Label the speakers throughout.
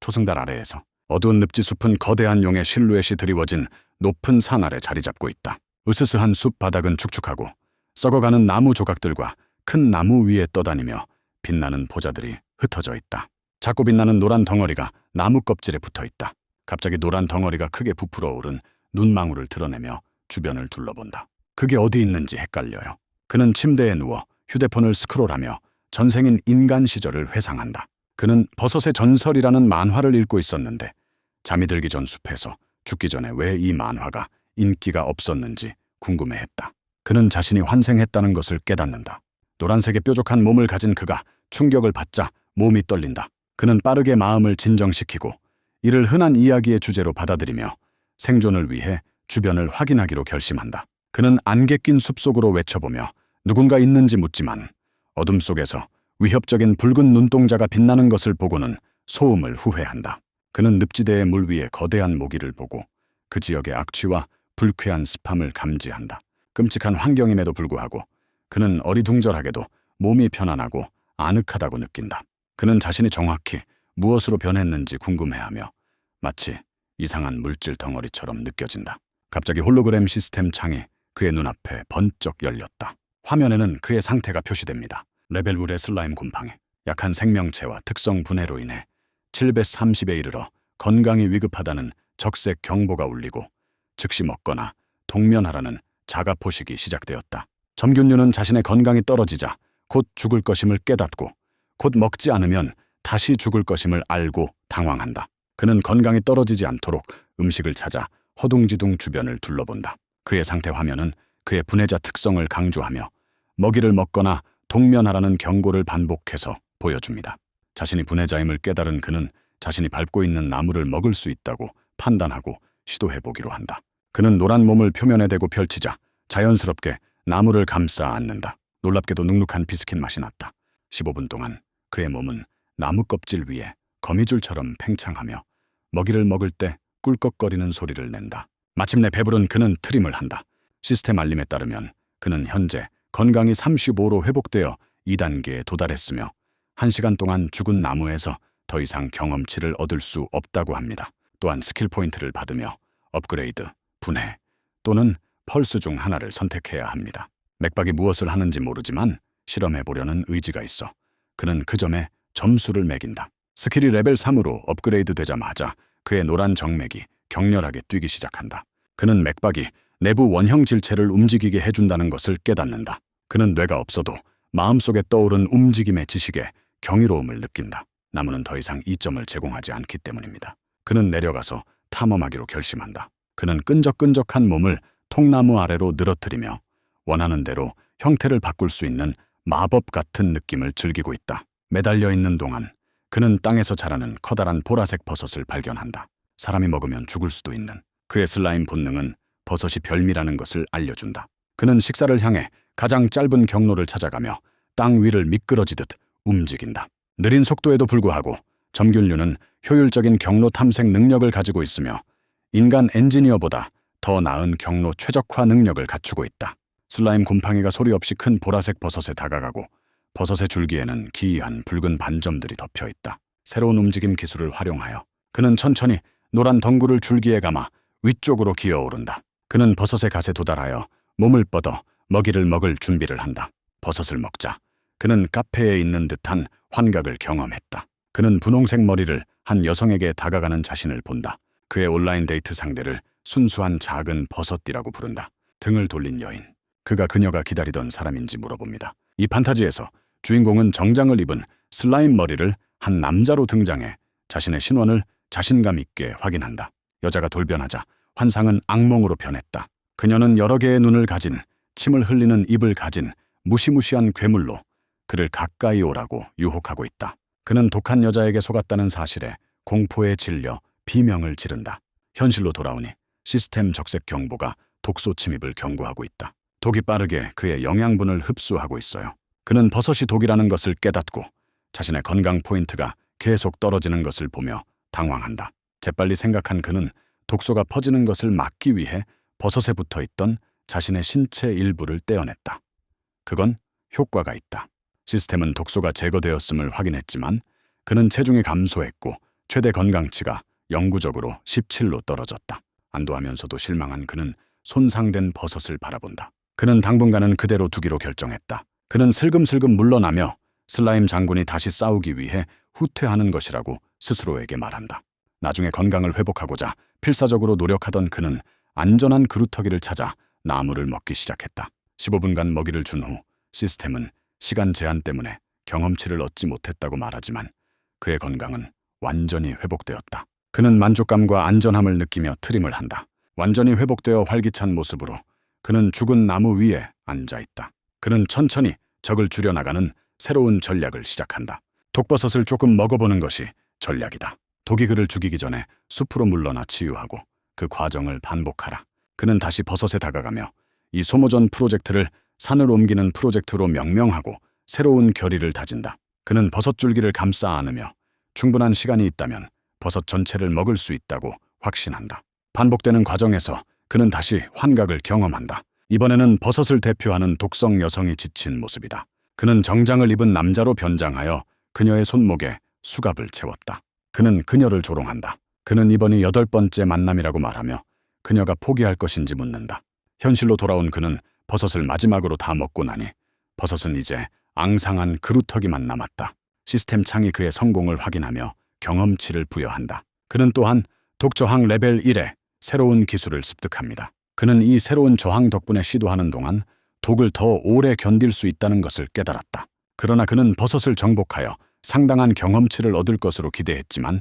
Speaker 1: 토승달 아래에서 어두운 늪지숲은 거대한 용의 실루엣이 드리워진 높은 산 아래 자리 잡고 있다. 으스스한 숲 바닥은 축축하고 썩어가는 나무 조각들과 큰 나무 위에 떠다니며 빛나는 보자들이 흩어져 있다. 작고 빛나는 노란 덩어리가 나무 껍질에 붙어 있다. 갑자기 노란 덩어리가 크게 부풀어 오른 눈망울을 드러내며 주변을 둘러본다. 그게 어디 있는지 헷갈려요. 그는 침대에 누워 휴대폰을 스크롤하며 전생인 인간 시절을 회상한다. 그는 버섯의 전설이라는 만화를 읽고 있었는데 잠이 들기 전 숲에서 죽기 전에 왜 이 만화가 인기가 없었는지 궁금해했다. 그는 자신이 환생했다는 것을 깨닫는다. 노란색의 뾰족한 몸을 가진 그가 충격을 받자 몸이 떨린다. 그는 빠르게 마음을 진정시키고 이를 흔한 이야기의 주제로 받아들이며 생존을 위해 주변을 확인하기로 결심한다. 그는 안개 낀 숲속으로 외쳐보며 누군가 있는지 묻지만 어둠 속에서 위협적인 붉은 눈동자가 빛나는 것을 보고는 소음을 후회한다. 그는 늪지대의 물 위에 거대한 모기를 보고 그 지역의 악취와 불쾌한 습함을 감지한다. 끔찍한 환경임에도 불구하고 그는 어리둥절하게도 몸이 편안하고 아늑하다고 느낀다. 그는 자신이 정확히 무엇으로 변했는지 궁금해하며 마치 이상한 물질 덩어리처럼 느껴진다. 갑자기 홀로그램 시스템 창이 그의 눈앞에 번쩍 열렸다. 화면에는 그의 상태가 표시됩니다. 레벨 1의 슬라임 곰팡이, 약한 생명체와 특성 분해로 인해 730에 이르러 건강이 위급하다는 적색 경보가 울리고 즉시 먹거나 동면하라는 자가 포식이 시작되었다. 점균류는 자신의 건강이 떨어지자 곧 죽을 것임을 깨닫고 곧 먹지 않으면 다시 죽을 것임을 알고 당황한다. 그는 건강이 떨어지지 않도록 음식을 찾아 허둥지둥 주변을 둘러본다. 그의 상태 화면은 그의 분해자 특성을 강조하며 먹이를 먹거나 동면하라는 경고를 반복해서 보여줍니다. 자신이 분해자임을 깨달은 그는 자신이 밟고 있는 나무를 먹을 수 있다고 판단하고 시도해보기로 한다. 그는 노란 몸을 표면에 대고 펼치자 자연스럽게 나무를 감싸 안는다. 놀랍게도 눅눅한 비스킷 맛이 났다. 15분 동안 그의 몸은 나무 껍질 위에 거미줄처럼 팽창하며 먹이를 먹을 때 꿀꺽거리는 소리를 낸다. 마침내 배부른 그는 트림을 한다. 시스템 알림에 따르면 그는 현재 건강이 35로 회복되어 2단계에 도달했으며 1시간 동안 죽은 나무에서 더 이상 경험치를 얻을 수 없다고 합니다. 또한 스킬 포인트를 받으며 업그레이드, 분해 또는 펄스 중 하나를 선택해야 합니다. 맥박이 무엇을 하는지 모르지만 실험해보려는 의지가 있어 그는 그 점에 점수를 매긴다. 스킬이 레벨 3으로 업그레이드 되자마자 그의 노란 정맥이 격렬하게 뛰기 시작한다. 그는 맥박이 내부 원형 질체를 움직이게 해준다는 것을 깨닫는다. 그는 뇌가 없어도 마음속에 떠오른 움직임의 지식에 경이로움을 느낀다. 나무는 더 이상 이점을 제공하지 않기 때문입니다. 그는 내려가서 탐험하기로 결심한다. 그는 끈적끈적한 몸을 통나무 아래로 늘어뜨리며 원하는 대로 형태를 바꿀 수 있는 마법 같은 느낌을 즐기고 있다. 매달려 있는 동안 그는 땅에서 자라는 커다란 보라색 버섯을 발견한다. 사람이 먹으면 죽을 수도 있는 그의 슬라임 본능은 버섯이 별미라는 것을 알려준다. 그는 식사를 향해 가장 짧은 경로를 찾아가며 땅 위를 미끄러지듯 움직인다. 느린 속도에도 불구하고 점균류는 효율적인 경로 탐색 능력을 가지고 있으며 인간 엔지니어보다 더 나은 경로 최적화 능력을 갖추고 있다. 슬라임 곰팡이가 소리 없이 큰 보라색 버섯에 다가가고 버섯의 줄기에는 기이한 붉은 반점들이 덮여 있다. 새로운 움직임 기술을 활용하여 그는 천천히 노란 덩굴을 줄기에 감아 위쪽으로 기어오른다. 그는 버섯의 갓에 도달하여 몸을 뻗어 먹이를 먹을 준비를 한다. 버섯을 먹자 그는 카페에 있는 듯한 환각을 경험했다. 그는 분홍색 머리를 한 여성에게 다가가는 자신을 본다. 그의 온라인 데이트 상대를 순수한 작은 버섯띠라고 부른다. 등을 돌린 여인. 그가 그녀가 기다리던 사람인지 물어봅니다. 이 판타지에서 주인공은 정장을 입은 슬라임 머리를 한 남자로 등장해 자신의 신원을 자신감 있게 확인한다. 여자가 돌변하자 환상은 악몽으로 변했다. 그녀는 여러 개의 눈을 가진 침을 흘리는 입을 가진 무시무시한 괴물로 그를 가까이 오라고 유혹하고 있다. 그는 독한 여자에게 속았다는 사실에 공포에 질려 비명을 지른다. 현실로 돌아오니 시스템 적색 경보가 독소 침입을 경고하고 있다. 독이 빠르게 그의 영양분을 흡수하고 있어요. 그는 버섯이 독이라는 것을 깨닫고 자신의 건강 포인트가 계속 떨어지는 것을 보며 당황한다. 재빨리 생각한 그는 독소가 퍼지는 것을 막기 위해 버섯에 붙어있던 자신의 신체 일부를 떼어냈다. 그건 효과가 있다. 시스템은 독소가 제거되었음을 확인했지만 그는 체중이 감소했고 최대 건강치가 영구적으로 17로 떨어졌다. 안도하면서도 실망한 그는 손상된 버섯을 바라본다. 그는 당분간은 그대로 두기로 결정했다. 그는 슬금슬금 물러나며 슬라임 장군이 다시 싸우기 위해 후퇴하는 것이라고 스스로에게 말한다. 나중에 건강을 회복하고자 필사적으로 노력하던 그는 안전한 그루터기를 찾아 나무를 먹기 시작했다. 15분간 먹이를 준 후 시스템은 시간 제한 때문에 경험치를 얻지 못했다고 말하지만 그의 건강은 완전히 회복되었다. 그는 만족감과 안전함을 느끼며 트림을 한다. 완전히 회복되어 활기찬 모습으로 그는 죽은 나무 위에 앉아있다. 그는 천천히 적을 줄여나가는 새로운 전략을 시작한다. 독버섯을 조금 먹어보는 것이 전략이다. 독이 그를 죽이기 전에 숲으로 물러나 치유하고 그 과정을 반복하라. 그는 다시 버섯에 다가가며 이 소모전 프로젝트를 산을 옮기는 프로젝트로 명명하고 새로운 결의를 다진다. 그는 버섯 줄기를 감싸 안으며 충분한 시간이 있다면 버섯 전체를 먹을 수 있다고 확신한다. 반복되는 과정에서 그는 다시 환각을 경험한다. 이번에는 버섯을 대표하는 독성 여성이 지친 모습이다. 그는 정장을 입은 남자로 변장하여 그녀의 손목에 수갑을 채웠다. 그는 그녀를 조롱한다. 그는 이번이 8번째 만남이라고 말하며 그녀가 포기할 것인지 묻는다. 현실로 돌아온 그는 버섯을 마지막으로 다 먹고 나니 버섯은 이제 앙상한 그루터기만 남았다. 시스템 창이 그의 성공을 확인하며 경험치를 부여한다. 그는 또한 독저항 레벨 1의 새로운 기술을 습득합니다. 그는 이 새로운 저항 덕분에 시도하는 동안 독을 더 오래 견딜 수 있다는 것을 깨달았다. 그러나 그는 버섯을 정복하여 상당한 경험치를 얻을 것으로 기대했지만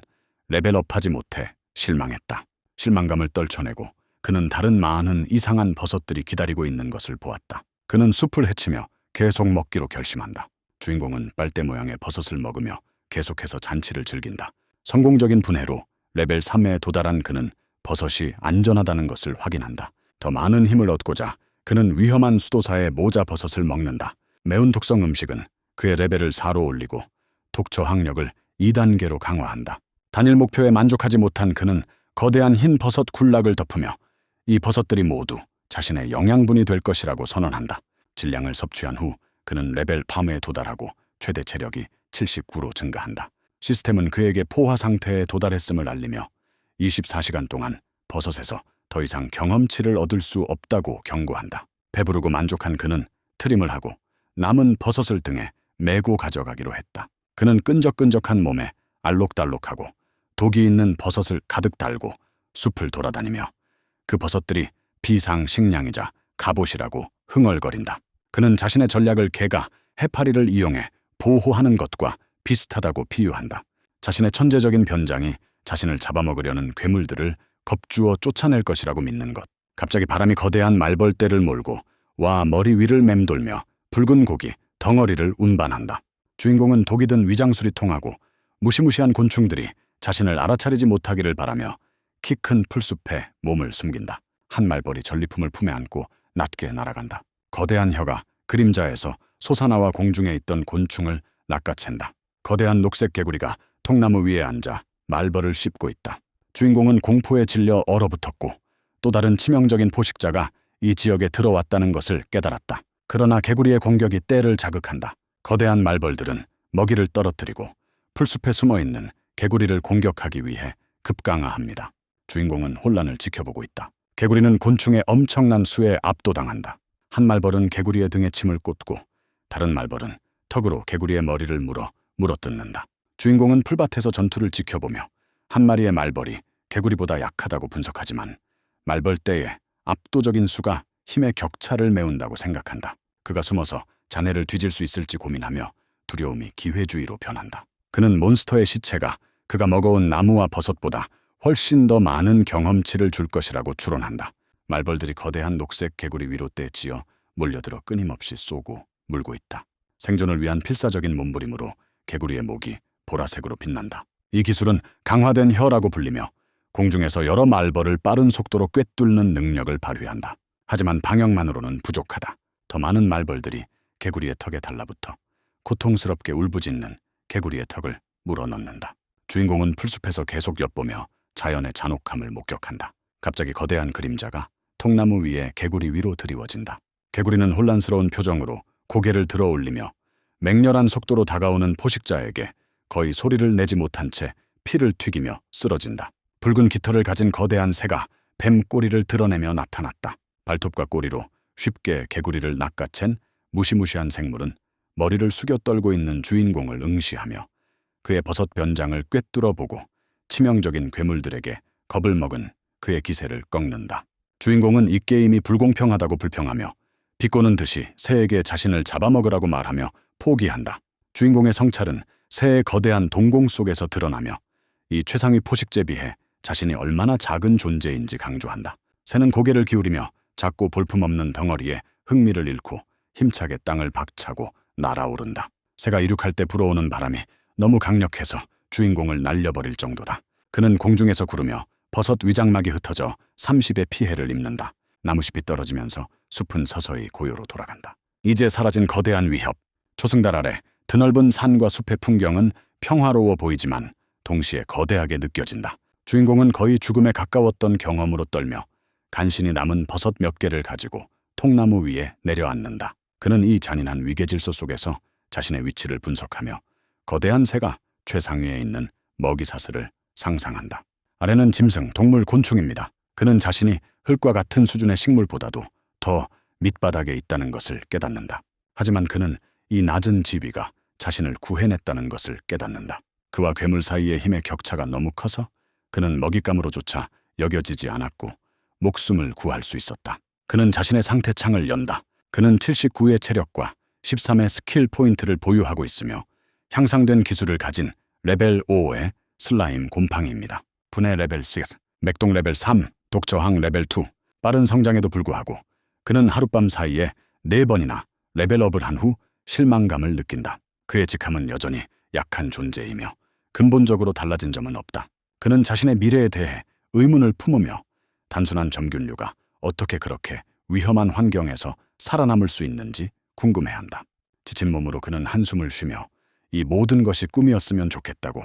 Speaker 1: 레벨업하지 못해 실망했다. 실망감을 떨쳐내고 그는 다른 많은 이상한 버섯들이 기다리고 있는 것을 보았다. 그는 숲을 헤치며 계속 먹기로 결심한다. 주인공은 빨대 모양의 버섯을 먹으며 계속해서 잔치를 즐긴다. 성공적인 분해로 레벨 3에 도달한 그는 버섯이 안전하다는 것을 확인한다. 더 많은 힘을 얻고자 그는 위험한 수도사의 모자 버섯을 먹는다. 매운 독성 음식은 그의 레벨을 4로 올리고 독 저항력을 2단계로 강화한다. 단일 목표에 만족하지 못한 그는 거대한 흰 버섯 군락을 덮으며 이 버섯들이 모두 자신의 영양분이 될 것이라고 선언한다. 질량을 섭취한 후 그는 레벨 8에 도달하고 최대 체력이 79로 증가한다. 시스템은 그에게 포화 상태에 도달했음을 알리며 24시간 동안 버섯에서 더 이상 경험치를 얻을 수 없다고 경고한다. 배부르고 만족한 그는 트림을 하고 남은 버섯을 등에 메고 가져가기로 했다. 그는 끈적끈적한 몸에 알록달록하고 독이 있는 버섯을 가득 달고 숲을 돌아다니며 그 버섯들이 비상식량이자 갑옷이라고 흥얼거린다. 그는 자신의 전략을 개가 해파리를 이용해 보호하는 것과 비슷하다고 비유한다. 자신의 천재적인 변장이 자신을 잡아먹으려는 괴물들을 겁주어 쫓아낼 것이라고 믿는 것. 갑자기 바람이 거대한 말벌떼를 몰고 와 머리 위를 맴돌며 붉은 고기, 덩어리를 운반한다. 주인공은 독이 든 위장술이 통하고 무시무시한 곤충들이 자신을 알아차리지 못하기를 바라며 키 큰 풀숲에 몸을 숨긴다. 한 말벌이 전리품을 품에 안고 낮게 날아간다. 거대한 혀가 그림자에서 솟아나와 공중에 있던 곤충을 낚아챈다. 거대한 녹색 개구리가 통나무 위에 앉아 말벌을 씹고 있다. 주인공은 공포에 질려 얼어붙었고 또 다른 치명적인 포식자가 이 지역에 들어왔다는 것을 깨달았다. 그러나 개구리의 공격이 때를 자극한다. 거대한 말벌들은 먹이를 떨어뜨리고 풀숲에 숨어있는 개구리를 공격하기 위해 급강하합니다. 주인공은 혼란을 지켜보고 있다. 개구리는 곤충의 엄청난 수에 압도당한다. 한 말벌은 개구리의 등에 침을 꽂고 다른 말벌은 턱으로 개구리의 머리를 물어뜯는다. 주인공은 풀밭에서 전투를 지켜보며 한 마리의 말벌이 개구리보다 약하다고 분석하지만 말벌떼의 압도적인 수가 힘의 격차를 메운다고 생각한다. 그가 숨어서 자네를 뒤질 수 있을지 고민하며 두려움이 기회주의로 변한다. 그는 몬스터의 시체가 그가 먹어온 나무와 버섯보다 훨씬 더 많은 경험치를 줄 것이라고 추론한다. 말벌들이 거대한 녹색 개구리 위로 떼지어 몰려들어 끊임없이 쏘고 물고 있다. 생존을 위한 필사적인 몸부림으로 개구리의 목이 보라색으로 빛난다. 이 기술은 강화된 혀라고 불리며 공중에서 여러 말벌을 빠른 속도로 꿰뚫는 능력을 발휘한다. 하지만 방역만으로는 부족하다. 더 많은 말벌들이 개구리의 턱에 달라붙어 고통스럽게 울부짖는 개구리의 턱을 물어넣는다. 주인공은 풀숲에서 계속 엿보며 자연의 잔혹함을 목격한다. 갑자기 거대한 그림자가 통나무 위에 개구리 위로 드리워진다. 개구리는 혼란스러운 표정으로 고개를 들어올리며 맹렬한 속도로 다가오는 포식자에게 거의 소리를 내지 못한 채 피를 튀기며 쓰러진다. 붉은 깃털을 가진 거대한 새가 뱀 꼬리를 드러내며 나타났다. 발톱과 꼬리로 쉽게 개구리를 낚아챈 무시무시한 생물은 머리를 숙여 떨고 있는 주인공을 응시하며 그의 버섯 변장을 꿰뚫어 보고 치명적인 괴물들에게 겁을 먹은 그의 기세를 꺾는다. 주인공은 이 게임이 불공평하다고 불평하며 비꼬는 듯이 새에게 자신을 잡아먹으라고 말하며 포기한다. 주인공의 성찰은 새의 거대한 동공 속에서 드러나며 이 최상위 포식제에 비해 자신이 얼마나 작은 존재인지 강조한다. 새는 고개를 기울이며 작고 볼품없는 덩어리에 흥미를 잃고 힘차게 땅을 박차고 날아오른다. 새가 이륙할 때 불어오는 바람이 너무 강력해서 주인공을 날려버릴 정도다. 그는 공중에서 구르며 버섯 위장막이 흩어져 30의 피해를 입는다. 나무잎이 떨어지면서 숲은 서서히 고요로 돌아간다. 이제 사라진 거대한 위협. 초승달 아래 드넓은 산과 숲의 풍경은 평화로워 보이지만 동시에 거대하게 느껴진다. 주인공은 거의 죽음에 가까웠던 경험으로 떨며 간신히 남은 버섯 몇 개를 가지고 통나무 위에 내려앉는다. 그는 이 잔인한 위계질서 속에서 자신의 위치를 분석하며 거대한 새가 최상위에 있는 먹이사슬을 상상한다. 아래는 짐승, 동물, 곤충입니다. 그는 자신이 흙과 같은 수준의 식물보다도 더 밑바닥에 있다는 것을 깨닫는다. 하지만 그는 이 낮은 지위가 자신을 구해냈다는 것을 깨닫는다. 그와 괴물 사이의 힘의 격차가 너무 커서 그는 먹잇감으로조차 여겨지지 않았고 목숨을 구할 수 있었다. 그는 자신의 상태창을 연다. 그는 79의 체력과 13의 스킬 포인트를 보유하고 있으며 향상된 기술을 가진 레벨 5의 슬라임 곰팡이입니다. 분해 레벨 6, 맥동 레벨 3, 독저항 레벨 2. 빠른 성장에도 불구하고 그는 하룻밤 사이에 4번이나 레벨업을 한 후 실망감을 느낀다. 그의 직함은 여전히 약한 존재이며 근본적으로 달라진 점은 없다. 그는 자신의 미래에 대해 의문을 품으며 단순한 점균류가 어떻게 그렇게 위험한 환경에서 살아남을 수 있는지 궁금해한다. 지친 몸으로 그는 한숨을 쉬며 이 모든 것이 꿈이었으면 좋겠다고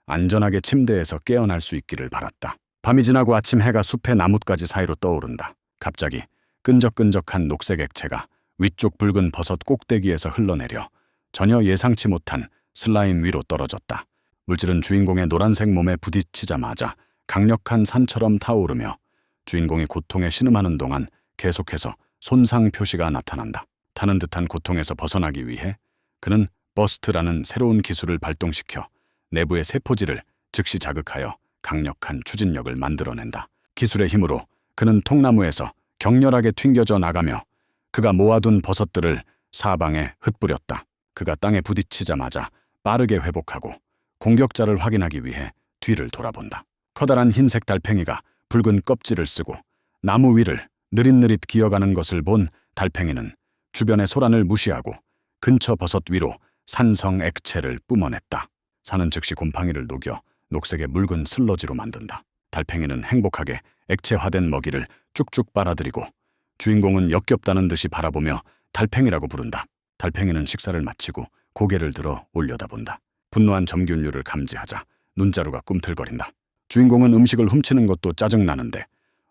Speaker 1: 안전하게 침대에서 깨어날 수 있기를 바랐다. 밤이 지나고 아침 해가 숲의 나뭇가지 사이로 떠오른다. 갑자기 끈적끈적한 녹색 액체가 위쪽 붉은 버섯 꼭대기에서 흘러내려 전혀 예상치 못한 슬라임 위로 떨어졌다. 물질은 주인공의 노란색 몸에 부딪히자마자 강력한 산처럼 타오르며 주인공이 고통에 신음하는 동안 계속해서 손상 표시가 나타난다. 타는 듯한 고통에서 벗어나기 위해 그는 버스트라는 새로운 기술을 발동시켜 내부의 세포질을 즉시 자극하여 강력한 추진력을 만들어낸다. 기술의 힘으로 그는 통나무에서 격렬하게 튕겨져 나가며 그가 모아둔 버섯들을 사방에 흩뿌렸다. 그가 땅에 부딪히자마자 빠르게 회복하고 공격자를 확인하기 위해 뒤를 돌아본다. 커다란 흰색 달팽이가 붉은 껍질을 쓰고 나무 위를 느릿느릿 기어가는 것을 본 달팽이는 주변의 소란을 무시하고 근처 버섯 위로 산성 액체를 뿜어냈다. 산은 즉시 곰팡이를 녹여 녹색의 묽은 슬러지로 만든다. 달팽이는 행복하게 액체화된 먹이를 쭉쭉 빨아들이고 주인공은 역겹다는 듯이 바라보며 달팽이라고 부른다. 달팽이는 식사를 마치고 고개를 들어 올려다본다. 분노한 점균류를 감지하자 눈자루가 꿈틀거린다. 주인공은 음식을 훔치는 것도 짜증나는데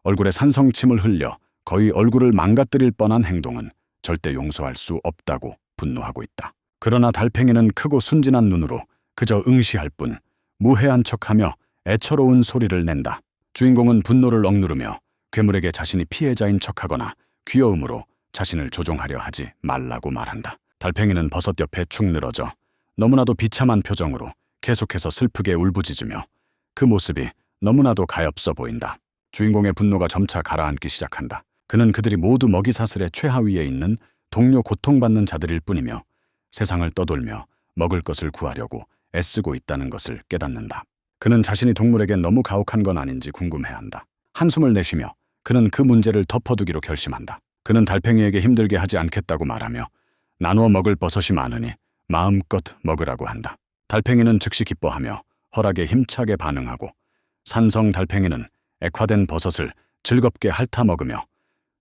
Speaker 1: 얼굴에 산성침을 흘려 거의 얼굴을 망가뜨릴 뻔한 행동은 절대 용서할 수 없다고 분노하고 있다. 그러나 달팽이는 크고 순진한 눈으로 그저 응시할 뿐 무해한 척하며 애처로운 소리를 낸다. 주인공은 분노를 억누르며 괴물에게 자신이 피해자인 척하거나 귀여움으로 자신을 조종하려 하지 말라고 말한다. 달팽이는 버섯 옆에 축 늘어져 너무나도 비참한 표정으로 계속해서 슬프게 울부짖으며 그 모습이 너무나도 가엾어 보인다. 주인공의 분노가 점차 가라앉기 시작한다. 그는 그들이 모두 먹이사슬의 최하위에 있는 동료 고통받는 자들일 뿐이며 세상을 떠돌며 먹을 것을 구하려고 애쓰고 있다는 것을 깨닫는다. 그는 자신이 동물에게 너무 가혹한 건 아닌지 궁금해한다. 한숨을 내쉬며 그는 그 문제를 덮어두기로 결심한다. 그는 달팽이에게 힘들게 하지 않겠다고 말하며 나누어 먹을 버섯이 많으니 마음껏 먹으라고 한다. 달팽이는 즉시 기뻐하며 허락에 힘차게 반응하고 산성 달팽이는 액화된 버섯을 즐겁게 핥아 먹으며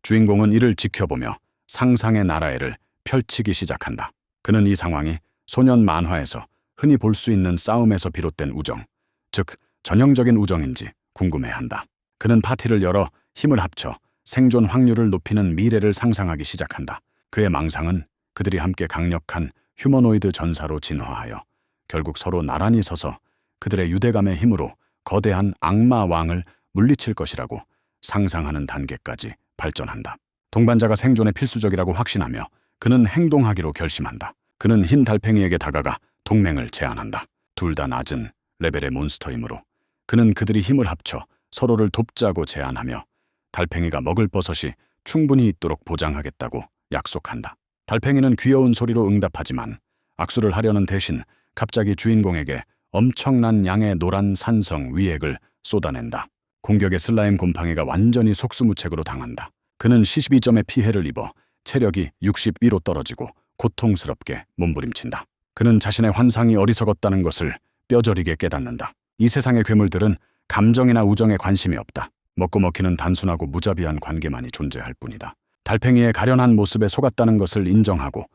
Speaker 1: 주인공은 이를 지켜보며 상상의 나라애를 펼치기 시작한다. 그는 이 상황이 소년 만화에서 흔히 볼 수 있는 싸움에서 비롯된 우정, 즉 전형적인 우정인지 궁금해한다. 그는 파티를 열어 힘을 합쳐 생존 확률을 높이는 미래를 상상하기 시작한다. 그의 망상은 그들이 함께 강력한 휴머노이드 전사로 진화하여 결국 서로 나란히 서서 그들의 유대감의 힘으로 거대한 악마 왕을 물리칠 것이라고 상상하는 단계까지 발전한다. 동반자가 생존에 필수적이라고 확신하며 그는 행동하기로 결심한다. 그는 흰 달팽이에게 다가가 동맹을 제안한다. 둘 다 낮은 레벨의 몬스터이므로 그는 그들이 힘을 합쳐 서로를 돕자고 제안하며 달팽이가 먹을 버섯이 충분히 있도록 보장하겠다고 약속한다. 달팽이는 귀여운 소리로 응답하지만 악수를 하려는 대신 갑자기 주인공에게 엄청난 양의 노란 산성 위액을 쏟아낸다. 공격에 슬라임 곰팡이가 완전히 속수무책으로 당한다. 그는 시시비점의 피해를 입어 체력이 60위로 떨어지고 고통스럽게 몸부림친다. 그는 자신의 환상이 어리석었다는 것을 뼈저리게 깨닫는다. 이 세상의 괴물들은 감정이나 우정에 관심이 없다. 먹고 먹히는 단순하고 무자비한 관계만이 존재할 뿐이다. 달팽이의 가련한 모습에 속았다는 것을 인정하고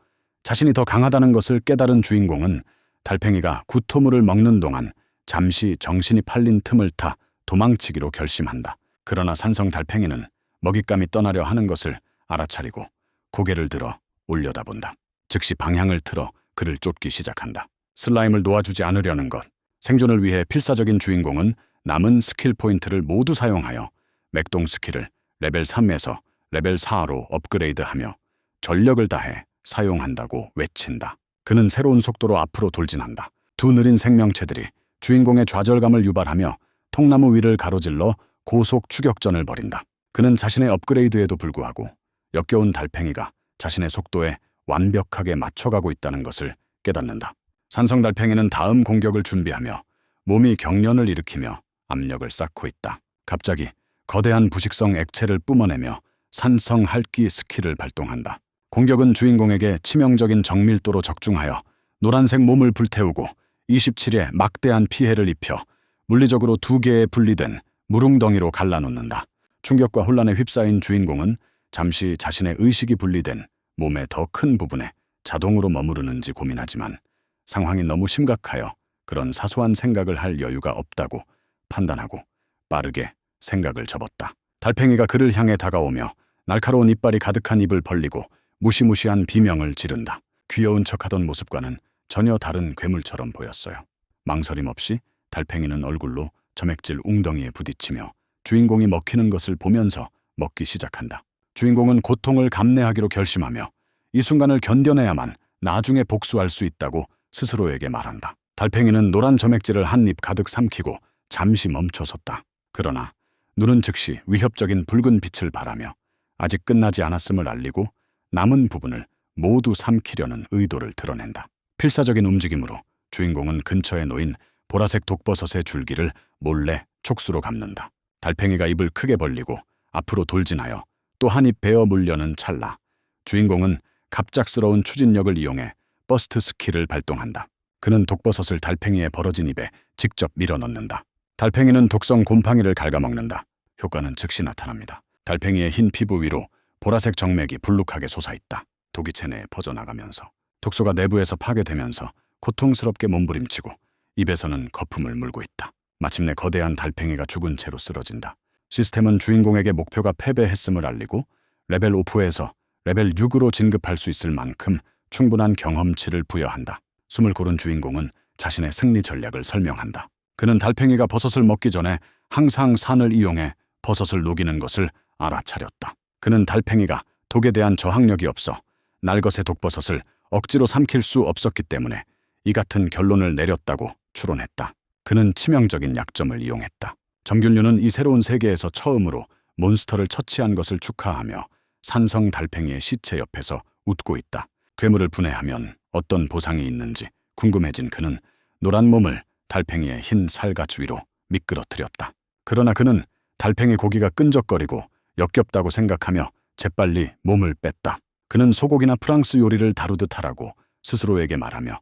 Speaker 1: 자신이 더 강하다는 것을 깨달은 주인공은 달팽이가 구토물을 먹는 동안 잠시 정신이 팔린 틈을 타 도망치기로 결심한다. 그러나 산성 달팽이는 먹잇감이 떠나려 하는 것을 알아차리고 고개를 들어 올려다본다. 즉시 방향을 틀어 그를 쫓기 시작한다. 슬라임을 놓아주지 않으려는 것. 생존을 위해 필사적인 주인공은 남은 스킬 포인트를 모두 사용하여 맥동 스킬을 레벨 3에서 레벨 4로 업그레이드하며 전력을 다해 사용한다고 외친다. 그는 새로운 속도로 앞으로 돌진한다. 두 느린 생명체들이 주인공의 좌절감을 유발하며 통나무 위를 가로질러 고속 추격전을 벌인다. 그는 자신의 업그레이드에도 불구하고 역겨운 달팽이가 자신의 속도에 완벽하게 맞춰가고 있다는 것을 깨닫는다. 산성 달팽이는 다음 공격을 준비하며 몸이 경련을 일으키며 압력을 쌓고 있다. 갑자기 거대한 부식성 액체를 뿜어내며 산성 할기 스킬을 발동한다. 공격은 주인공에게 치명적인 정밀도로 적중하여 노란색 몸을 불태우고 27에 막대한 피해를 입혀 물리적으로 두 개에 분리된 무릉덩이로 갈라놓는다. 충격과 혼란에 휩싸인 주인공은 잠시 자신의 의식이 분리된 몸의 더 큰 부분에 자동으로 머무르는지 고민하지만 상황이 너무 심각하여 그런 사소한 생각을 할 여유가 없다고 판단하고 빠르게 생각을 접었다. 달팽이가 그를 향해 다가오며 날카로운 이빨이 가득한 입을 벌리고 무시무시한 비명을 지른다. 귀여운 척하던 모습과는 전혀 다른 괴물처럼 보였어요. 망설임 없이 달팽이는 얼굴로 점액질 웅덩이에 부딪히며 주인공이 먹히는 것을 보면서 먹기 시작한다. 주인공은 고통을 감내하기로 결심하며 이 순간을 견뎌내야만 나중에 복수할 수 있다고 스스로에게 말한다. 달팽이는 노란 점액질을 한 입 가득 삼키고 잠시 멈춰섰다. 그러나 눈은 즉시 위협적인 붉은 빛을 발하며 아직 끝나지 않았음을 알리고 남은 부분을 모두 삼키려는 의도를 드러낸다. 필사적인 움직임으로 주인공은 근처에 놓인 보라색 독버섯의 줄기를 몰래 촉수로 감는다. 달팽이가 입을 크게 벌리고 앞으로 돌진하여 또 한 입 베어 물려는 찰나 주인공은 갑작스러운 추진력을 이용해 버스트 스킬을 발동한다. 그는 독버섯을 달팽이의 벌어진 입에 직접 밀어넣는다. 달팽이는 독성 곰팡이를 갉아먹는다. 효과는 즉시 나타납니다. 달팽이의 흰 피부 위로 보라색 정맥이 불룩하게 솟아있다. 독이 체내에 퍼져나가면서 독소가 내부에서 파괴되면서 고통스럽게 몸부림치고 입에서는 거품을 물고 있다. 마침내 거대한 달팽이가 죽은 채로 쓰러진다. 시스템은 주인공에게 목표가 패배했음을 알리고 레벨 5에서 레벨 6으로 진급할 수 있을 만큼 충분한 경험치를 부여한다. 숨을 고른 주인공은 자신의 승리 전략을 설명한다. 그는 달팽이가 버섯을 먹기 전에 항상 산을 이용해 버섯을 녹이는 것을 알아차렸다. 그는 달팽이가 독에 대한 저항력이 없어 날것의 독버섯을 억지로 삼킬 수 없었기 때문에 이 같은 결론을 내렸다고 추론했다. 그는 치명적인 약점을 이용했다. 점균류는 이 새로운 세계에서 처음으로 몬스터를 처치한 것을 축하하며 산성 달팽이의 시체 옆에서 웃고 있다. 괴물을 분해하면 어떤 보상이 있는지 궁금해진 그는 노란 몸을 달팽이의 흰 살갗 위로 미끄러뜨렸다. 그러나 그는 달팽이 고기가 끈적거리고 역겹다고 생각하며 재빨리 몸을 뺐다. 그는 소고기나 프랑스 요리를 다루듯 하라고 스스로에게 말하며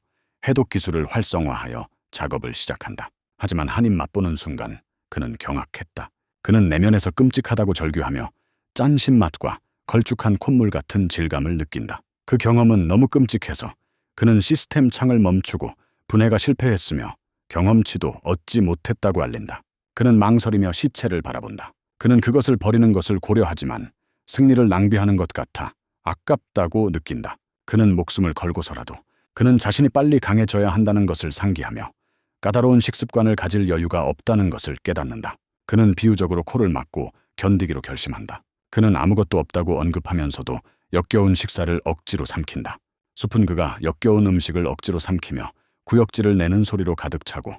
Speaker 1: 해독 기술을 활성화하여 작업을 시작한다. 하지만 한 입 맛보는 순간 그는 경악했다. 그는 내면에서 끔찍하다고 절규하며 짠 신맛과 걸쭉한 콧물 같은 질감을 느낀다. 그 경험은 너무 끔찍해서 그는 시스템 창을 멈추고 분해가 실패했으며 경험치도 얻지 못했다고 알린다. 그는 망설이며 시체를 바라본다. 그는 그것을 버리는 것을 고려하지만 승리를 낭비하는 것 같아 아깝다고 느낀다. 그는 목숨을 걸고서라도 그는 자신이 빨리 강해져야 한다는 것을 상기하며 까다로운 식습관을 가질 여유가 없다는 것을 깨닫는다. 그는 비유적으로 코를 막고 견디기로 결심한다. 그는 아무것도 없다고 언급하면서도 역겨운 식사를 억지로 삼킨다. 숲은 그가 역겨운 음식을 억지로 삼키며 구역질을 내는 소리로 가득 차고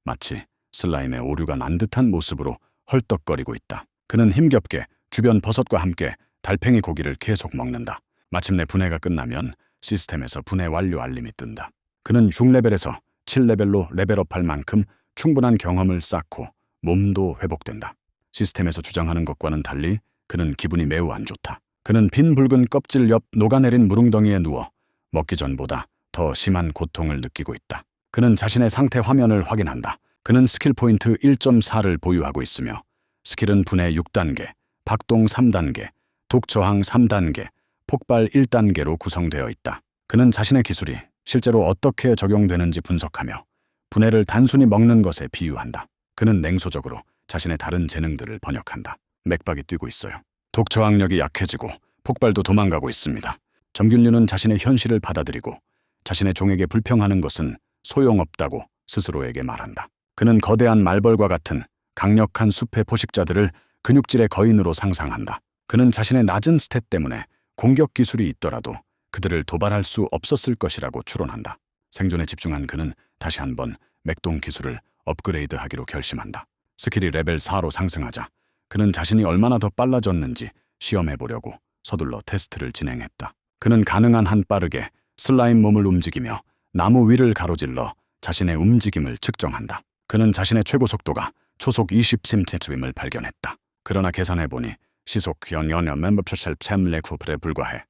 Speaker 1: 마치 슬라임의 오류가 난 듯한 모습으로 헐떡거리고 있다. 그는 힘겹게 주변 버섯과 함께 달팽이 고기를 계속 먹는다. 마침내 분해가 끝나면 시스템에서 분해 완료 알림이 뜬다. 그는 6레벨에서 7레벨로 레벨업할 만큼 충분한 경험을 쌓고 몸도 회복된다. 시스템에서 주장하는 것과는 달리 그는 기분이 매우 안 좋다. 그는 빈 붉은 껍질 옆 녹아내린 무릉덩이에 누워 먹기 전보다 더 심한 고통을 느끼고 있다. 그는 자신의 상태 화면을 확인한다. 그는 스킬 포인트 1.4를 보유하고 있으며 스킬은 분해 6단계, 박동 3단계, 독저항 3단계, 폭발 1단계로 구성되어 있다. 그는 자신의 기술이 실제로 어떻게 적용되는지 분석하며 분해를 단순히 먹는 것에 비유한다. 그는 냉소적으로 자신의 다른 재능들을 번역한다. 맥박이 뛰고 있어요. 독저항력이 약해지고 폭발도 도망가고 있습니다. 점균류는 자신의 현실을 받아들이고 자신의 종에게 불평하는 것은 소용없다고 스스로에게 말한다. 그는 거대한 말벌과 같은 강력한 숲의 포식자들을 근육질의 거인으로 상상한다. 그는 자신의 낮은 스탯 때문에 공격 기술이 있더라도 그들을 도발할 수 없었을 것이라고 추론한다. 생존에 집중한 그는 다시 한번 맥동 기술을 업그레이드하기로 결심한다. 스킬이 레벨 4로 상승하자 그는 자신이 얼마나 더 빨라졌는지 시험해보려고 서둘러 테스트를 진행했다. 그는 가능한 한 빠르게 슬라임 몸을 움직이며 나무 위를 가로질러 자신의 움직임을 측정한다. 그는 자신의 최고 속도가 초속 20cm임을 발견했다. 그러나 계산해보니 시속 연연 멤버프셀 템레쿠프에 불과해.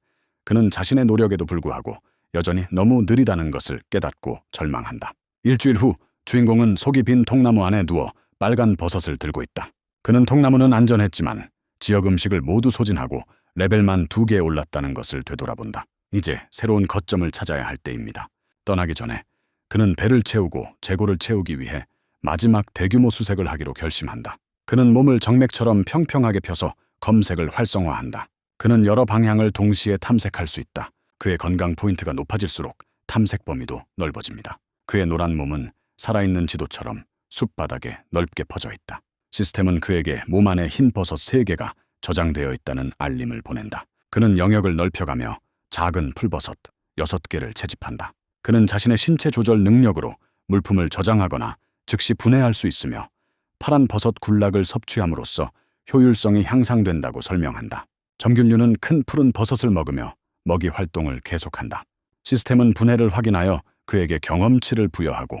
Speaker 1: 그는 자신의 노력에도 불구하고 여전히 너무 느리다는 것을 깨닫고 절망한다. 일주일 후 주인공은 속이 빈 통나무 안에 누워 빨간 버섯을 들고 있다. 그는 통나무는 안전했지만 지역 음식을 모두 소진하고 레벨만 2개 올랐다는 것을 되돌아본다. 이제 새로운 거점을 찾아야 할 때입니다. 떠나기 전에 그는 배를 채우고 재고를 채우기 위해 마지막 대규모 수색을 하기로 결심한다. 그는 몸을 정맥처럼 평평하게 펴서 검색을 활성화한다. 그는 여러 방향을 동시에 탐색할 수 있다. 그의 건강 포인트가 높아질수록 탐색 범위도 넓어집니다. 그의 노란 몸은 살아있는 지도처럼 숲바닥에 넓게 퍼져 있다. 시스템은 그에게 몸 안에 흰 버섯 3개가 저장되어 있다는 알림을 보낸다. 그는 영역을 넓혀가며 작은 풀버섯 6개를 채집한다. 그는 자신의 신체 조절 능력으로 물품을 저장하거나 즉시 분해할 수 있으며 파란 버섯 군락을 섭취함으로써 효율성이 향상된다고 설명한다. 점균류는 큰 푸른 버섯을 먹으며 먹이 활동을 계속한다. 시스템은 분해를 확인하여 그에게 경험치를 부여하고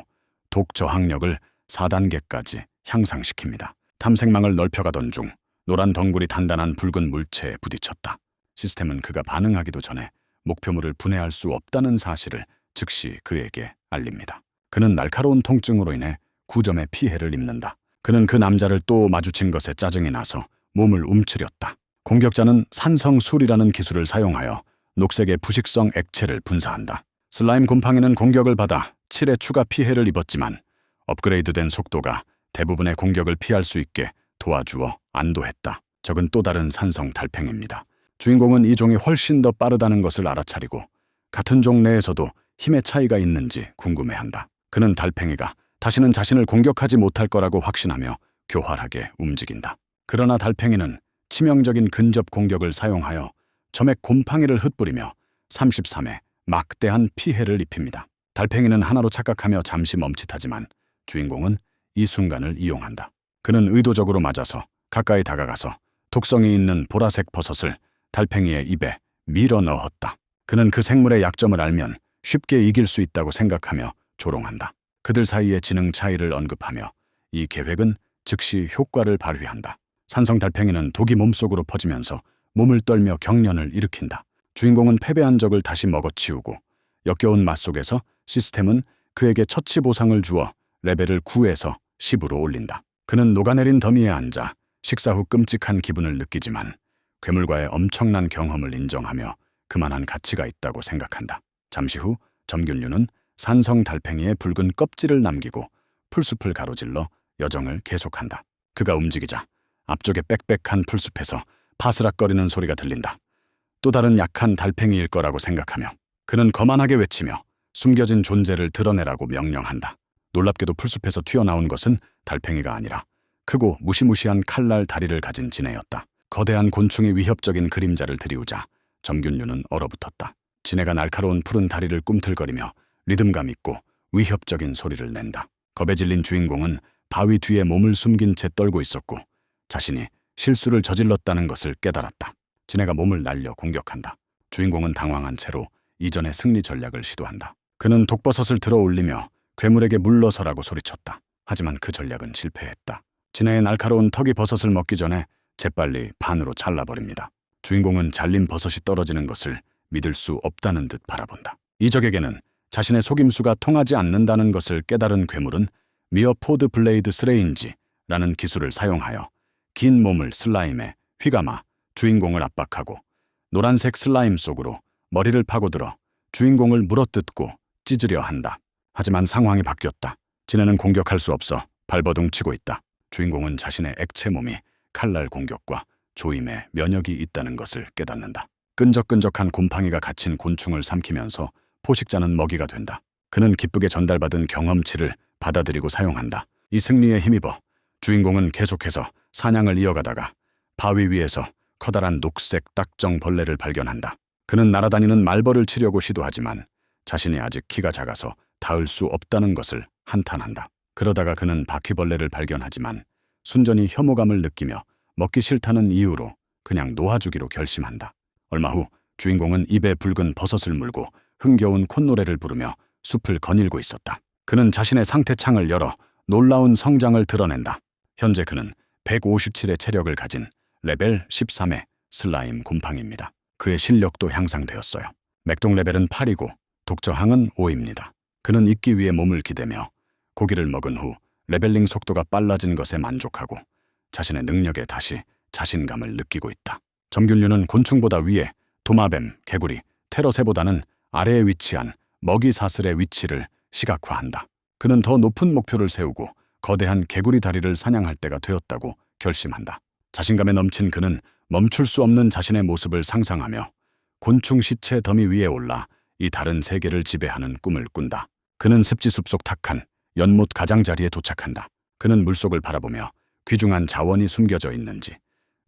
Speaker 1: 독저항력을 4단계까지 향상시킵니다. 탐색망을 넓혀가던 중 노란 덩굴이 단단한 붉은 물체에 부딪혔다. 시스템은 그가 반응하기도 전에 목표물을 분해할 수 없다는 사실을 즉시 그에게 알립니다. 그는 날카로운 통증으로 인해 9점의 피해를 입는다. 그는 그 남자를 또 마주친 것에 짜증이 나서 몸을 움츠렸다. 공격자는 산성술이라는 기술을 사용하여 녹색의 부식성 액체를 분사한다. 슬라임 곰팡이는 공격을 받아 7의 추가 피해를 입었지만 업그레이드된 속도가 대부분의 공격을 피할 수 있게 도와주어 안도했다. 적은 또 다른 산성 달팽이입니다. 주인공은 이 종이 훨씬 더 빠르다는 것을 알아차리고 같은 종 내에서도 힘의 차이가 있는지 궁금해한다. 그는 달팽이가 다시는 자신을 공격하지 못할 거라고 확신하며 교활하게 움직인다. 그러나 달팽이는 치명적인 근접 공격을 사용하여 점액 곰팡이를 흩뿌리며 33에 막대한 피해를 입힙니다. 달팽이는 하나로 착각하며 잠시 멈칫하지만 주인공은 이 순간을 이용한다. 그는 의도적으로 맞아서 가까이 다가가서 독성이 있는 보라색 버섯을 달팽이의 입에 밀어 넣었다. 그는 그 생물의 약점을 알면 쉽게 이길 수 있다고 생각하며 조롱한다. 그들 사이의 지능 차이를 언급하며 이 계획은 즉시 효과를 발휘한다. 산성 달팽이는 독이 몸속으로 퍼지면서 몸을 떨며 경련을 일으킨다. 주인공은 패배한 적을 다시 먹어치우고 역겨운 맛 속에서 시스템은 그에게 처치 보상을 주어 레벨을 9에서 10으로 올린다. 그는 녹아내린 더미에 앉아 식사 후 끔찍한 기분을 느끼지만 괴물과의 엄청난 경험을 인정하며 그만한 가치가 있다고 생각한다. 잠시 후 점균류는 산성 달팽이의 붉은 껍질을 남기고 풀숲을 가로질러 여정을 계속한다. 그가 움직이자 앞쪽의 빽빽한 풀숲에서 파스락거리는 소리가 들린다. 또 다른 약한 달팽이일 거라고 생각하며 그는 거만하게 외치며 숨겨진 존재를 드러내라고 명령한다. 놀랍게도 풀숲에서 튀어나온 것은 달팽이가 아니라 크고 무시무시한 칼날 다리를 가진 지네였다. 거대한 곤충이 위협적인 그림자를 들이우자 점균류는 얼어붙었다. 지네가 날카로운 푸른 다리를 꿈틀거리며 리듬감 있고 위협적인 소리를 낸다. 겁에 질린 주인공은 바위 뒤에 몸을 숨긴 채 떨고 있었고 자신이 실수를 저질렀다는 것을 깨달았다. 지네가 몸을 날려 공격한다. 주인공은 당황한 채로 이전의 승리 전략을 시도한다. 그는 독버섯을 들어 올리며 괴물에게 물러서라고 소리쳤다. 하지만 그 전략은 실패했다. 지네의 날카로운 턱이 버섯을 먹기 전에 재빨리 반으로 잘라버립니다. 주인공은 잘린 버섯이 떨어지는 것을 믿을 수 없다는 듯 바라본다. 이 적에게는 자신의 속임수가 통하지 않는다는 것을 깨달은 괴물은 미어포드 블레이드 스레인지라는 기술을 사용하여 긴 몸을 슬라임에 휘감아 주인공을 압박하고 노란색 슬라임 속으로 머리를 파고들어 주인공을 물어뜯고 찢으려 한다. 하지만 상황이 바뀌었다. 지네는 공격할 수 없어 발버둥 치고 있다. 주인공은 자신의 액체 몸이 칼날 공격과 조임에 면역이 있다는 것을 깨닫는다. 끈적끈적한 곰팡이가 갇힌 곤충을 삼키면서 포식자는 먹이가 된다. 그는 기쁘게 전달받은 경험치를 받아들이고 사용한다. 이 승리에 힘입어 주인공은 계속해서 사냥을 이어가다가 바위 위에서 커다란 녹색 딱정 벌레를 발견한다. 그는 날아다니는 말벌을 치려고 시도하지만 자신이 아직 키가 작아서 닿을 수 없다는 것을 한탄한다. 그러다가 그는 바퀴벌레를 발견하지만 순전히 혐오감을 느끼며 먹기 싫다는 이유로 그냥 놓아주기로 결심한다. 얼마 후 주인공은 입에 붉은 버섯을 물고 흥겨운 콧노래를 부르며 숲을 거닐고 있었다. 그는 자신의 상태창을 열어 놀라운 성장을 드러낸다. 현재 그는 157의 체력을 가진 레벨 13의 슬라임 곰팡이입니다. 그의 실력도 향상되었어요. 맥동 레벨은 8이고 독저항은 5입니다. 그는 잊기 위해 몸을 기대며 고기를 먹은 후 레벨링 속도가 빨라진 것에 만족하고 자신의 능력에 다시 자신감을 느끼고 있다. 점균류는 곤충보다 위에 도마뱀, 개구리, 테러새보다는 아래에 위치한 먹이 사슬의 위치를 시각화한다. 그는 더 높은 목표를 세우고 거대한 개구리 다리를 사냥할 때가 되었다고 결심한다. 자신감에 넘친 그는 멈출 수 없는 자신의 모습을 상상하며 곤충 시체 더미 위에 올라 이 다른 세계를 지배하는 꿈을 꾼다. 그는 습지 숲속 탁한 연못 가장자리에 도착한다. 그는 물속을 바라보며 귀중한 자원이 숨겨져 있는지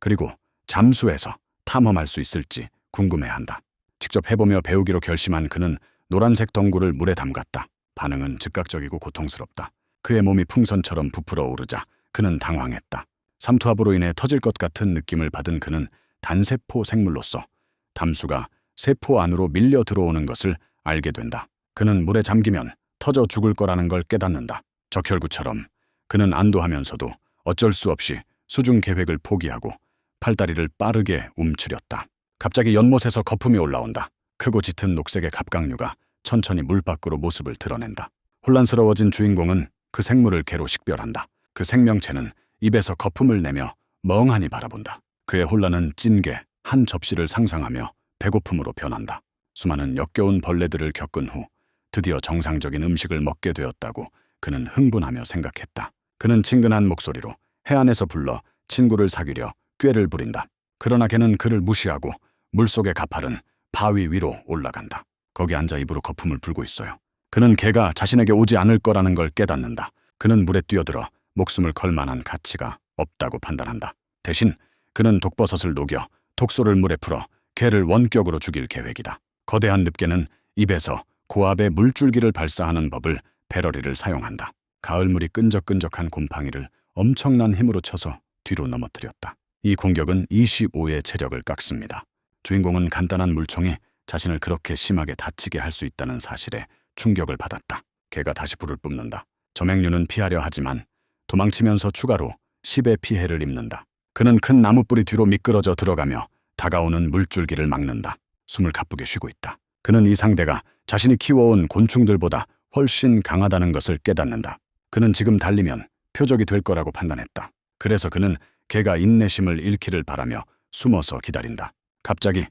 Speaker 1: 그리고 잠수해서 탐험할 수 있을지 궁금해한다. 직접 해보며 배우기로 결심한 그는 노란색 덩굴을 물에 담갔다. 반응은 즉각적이고 고통스럽다. 그의 몸이 풍선처럼 부풀어 오르자 그는 당황했다. 삼투압으로 인해 터질 것 같은 느낌을 받은 그는 단세포 생물로서 담수가 세포 안으로 밀려 들어오는 것을 알게 된다. 그는 물에 잠기면 터져 죽을 거라는 걸 깨닫는다. 적혈구처럼 그는 안도하면서도 어쩔 수 없이 수중 계획을 포기하고 팔다리를 빠르게 움츠렸다. 갑자기 연못에서 거품이 올라온다. 크고 짙은 녹색의 갑각류가 천천히 물 밖으로 모습을 드러낸다. 혼란스러워진 주인공은 그 생물을 개로 식별한다. 그 생명체는 입에서 거품을 내며 멍하니 바라본다. 그의 혼란은 찐게 한 접시를 상상하며 배고픔으로 변한다. 수많은 역겨운 벌레들을 겪은 후 드디어 정상적인 음식을 먹게 되었다고 그는 흥분하며 생각했다. 그는 친근한 목소리로 해안에서 불러 친구를 사귀려 꾀를 부린다. 그러나 걔는 그를 무시하고 물속의 가팔은 바위 위로 올라간다. 거기 앉아 입으로 거품을 불고 있어요. 그는 걔가 자신에게 오지 않을 거라는 걸 깨닫는다. 그는 물에 뛰어들어 목숨을 걸 만한 가치가 없다고 판단한다. 대신 그는 독버섯을 녹여 독소를 물에 풀어 개를 원격으로 죽일 계획이다. 거대한 늪개는 입에서 고압의 물줄기를 발사하는 법을 배러리를 사용한다. 가을물이 끈적끈적한 곰팡이를 엄청난 힘으로 쳐서 뒤로 넘어뜨렸다. 이 공격은 25의 체력을 깎습니다. 주인공은 간단한 물총이 자신을 그렇게 심하게 다치게 할 수 있다는 사실에 충격을 받았다. 개가 다시 불을 뿜는다. 점액류는 피하려 하지만 도망치면서 추가로 10의 피해를 입는다. 그는 큰 나무뿌리 뒤로 미끄러져 들어가며 다가오는 물줄기를 막는다. 숨을 가쁘게 쉬고 있다. 그는 이 상대가 자신이 키워온 곤충들보다 훨씬 강하다는 것을 깨닫는다. 그는 지금 달리면 표적이 될 거라고 판단했다. 그래서 그는 개가 인내심을 잃기를 바라며 숨어서 기다린다. 갑자기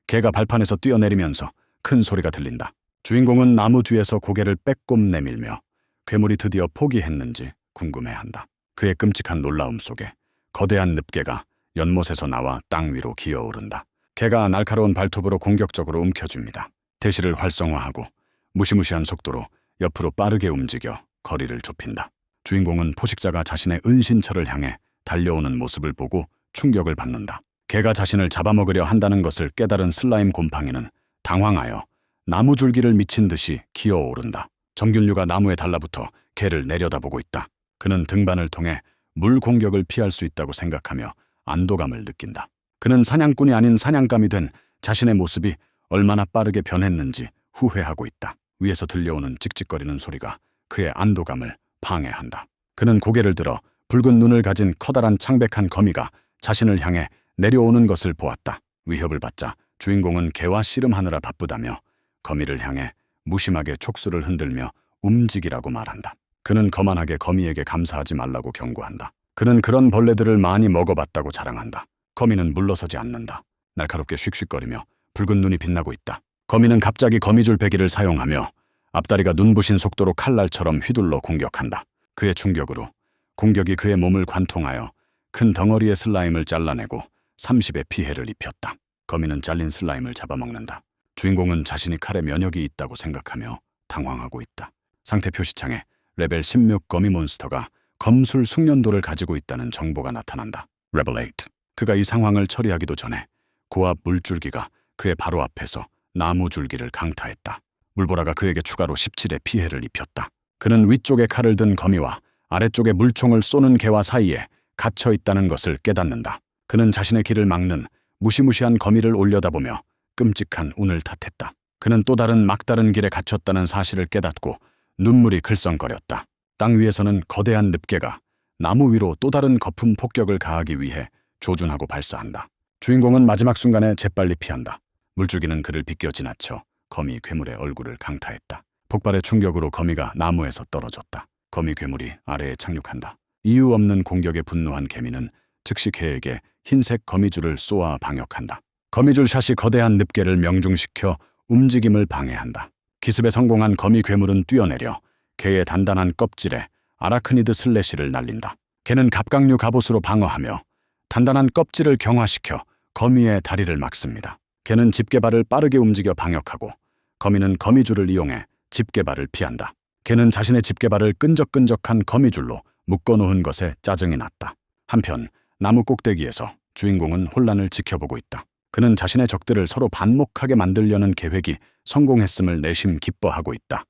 Speaker 1: 개가 발판에서 뛰어내리면서 큰 소리가 들린다. 주인공은 나무 뒤에서 고개를 빼꼼 내밀며 괴물이 드디어 포기했는지 궁금해한다. 그의 끔찍한 놀라움 속에 거대한 늪개가 연못에서 나와 땅 위로 기어오른다. 개가 날카로운 발톱으로 공격적으로 움켜쥡니다. 대시를 활성화하고 무시무시한 속도로 옆으로 빠르게 움직여 거리를 좁힌다. 주인공은 포식자가 자신의 은신처를 향해 달려오는 모습을 보고 충격을 받는다. 개가 자신을 잡아먹으려 한다는 것을 깨달은 슬라임 곰팡이는 당황하여 나무 줄기를 미친 듯이 기어오른다. 점균류가 나무에 달라붙어 개를 내려다보고 있다. 그는 등반을 통해 물 공격을 피할 수 있다고 생각하며 안도감을 느낀다. 그는 사냥꾼이 아닌 사냥감이 된 자신의 모습이 얼마나 빠르게 변했는지 후회하고 있다. 위에서 들려오는 찍찍거리는 소리가 그의 안도감을 방해한다. 그는 고개를 들어 붉은 눈을 가진 커다란 창백한 거미가 자신을 향해 내려오는 것을 보았다. 위협을 받자 주인공은 개와 씨름하느라 바쁘다며 거미를 향해 무심하게 촉수를 흔들며 움직이라고 말한다. 그는 거만하게 거미에게 감사하지 말라고 경고한다. 그는 그런 벌레들을 많이 먹어봤다고 자랑한다. 거미는 물러서지 않는다. 날카롭게 씩씩거리며 붉은 눈이 빛나고 있다. 거미는 갑자기 거미줄 배기를 사용하며 앞다리가 눈부신 속도로 칼날처럼 휘둘러 공격한다. 그의 충격으로 공격이 그의 몸을 관통하여 큰 덩어리의 슬라임을 잘라내고 30의 피해를 입혔다. 거미는 잘린 슬라임을 잡아먹는다. 주인공은 자신이 칼에 면역이 있다고 생각하며 당황하고 있다. 상태 표시창에 레벨 16 거미 몬스터가 검술 숙련도를 가지고 있다는 정보가 나타난다. 레벨 8. 그가 이 상황을 처리하기도 전에 고압 물줄기가 그의 바로 앞에서 나무 줄기를 강타했다. 물보라가 그에게 추가로 17의 피해를 입혔다. 그는 위쪽에 칼을 든 거미와 아래쪽에 물총을 쏘는 개와 사이에 갇혀 있다는 것을 깨닫는다. 그는 자신의 길을 막는 무시무시한 거미를 올려다보며 끔찍한 운을 탓했다. 그는 또 다른 막다른 길에 갇혔다는 사실을 깨닫고 눈물이 글썽거렸다. 땅 위에서는 거대한 늪개가 나무 위로 또 다른 거품 폭격을 가하기 위해 조준하고 발사한다. 주인공은 마지막 순간에 재빨리 피한다. 물줄기는 그를 비껴 지나쳐 거미 괴물의 얼굴을 강타했다. 폭발의 충격으로 거미가 나무에서 떨어졌다. 거미 괴물이 아래에 착륙한다. 이유 없는 공격에 분노한 개미는 즉시 개에게 흰색 거미줄을 쏘아 방역한다. 거미줄 샷이 거대한 늪개를 명중시켜 움직임을 방해한다. 기습에 성공한 거미 괴물은 뛰어내려 개의 단단한 껍질에 아라크니드 슬래시를 날린다. 개는 갑각류 갑옷으로 방어하며 단단한 껍질을 경화시켜 거미의 다리를 막습니다. 개는 집게발을 빠르게 움직여 방역하고 거미는 거미줄을 이용해 집게발을 피한다. 개는 자신의 집게발을 끈적끈적한 거미줄로 묶어놓은 것에 짜증이 났다. 한편 나무 꼭대기에서 주인공은 혼란을 지켜보고 있다. 그는 자신의 적들을 서로 반목하게 만들려는 계획이 성공했음을 내심 기뻐하고 있다.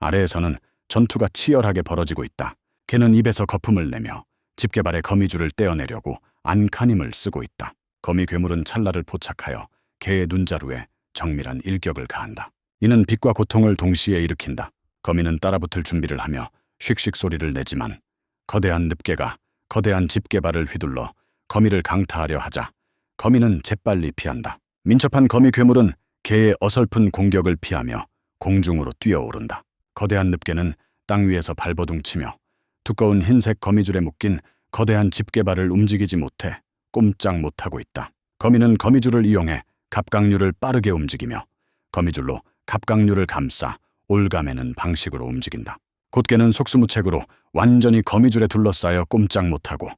Speaker 1: 아래에서는 전투가 치열하게 벌어지고 있다. 개는 입에서 거품을 내며 집게발의 거미줄을 떼어내려고 안간힘을 쓰고 있다. 거미 괴물은 찰나를 포착하여 개의 눈자루에 정밀한 일격을 가한다. 이는 빛과 고통을 동시에 일으킨다. 거미는 따라붙을 준비를 하며 슉슉 소리를 내지만 거대한 늪개가 거대한 집게발을 휘둘러 거미를 강타하려 하자 거미는 재빨리 피한다. 민첩한 거미 괴물은 개의 어설픈 공격을 피하며 공중으로 뛰어오른다. 거대한 늪개는 땅 위에서 발버둥치며 두꺼운 흰색 거미줄에 묶인 거대한 집게발을 움직이지 못해 꼼짝 못하고 있다. 거미는 거미줄을 이용해 갑각류를 빠르게 움직이며 거미줄로 갑각류를 감싸 올가매는 방식으로 움직인다. 곧개는 속수무책으로 완전히 거미줄에 둘러싸여 꼼짝 못하고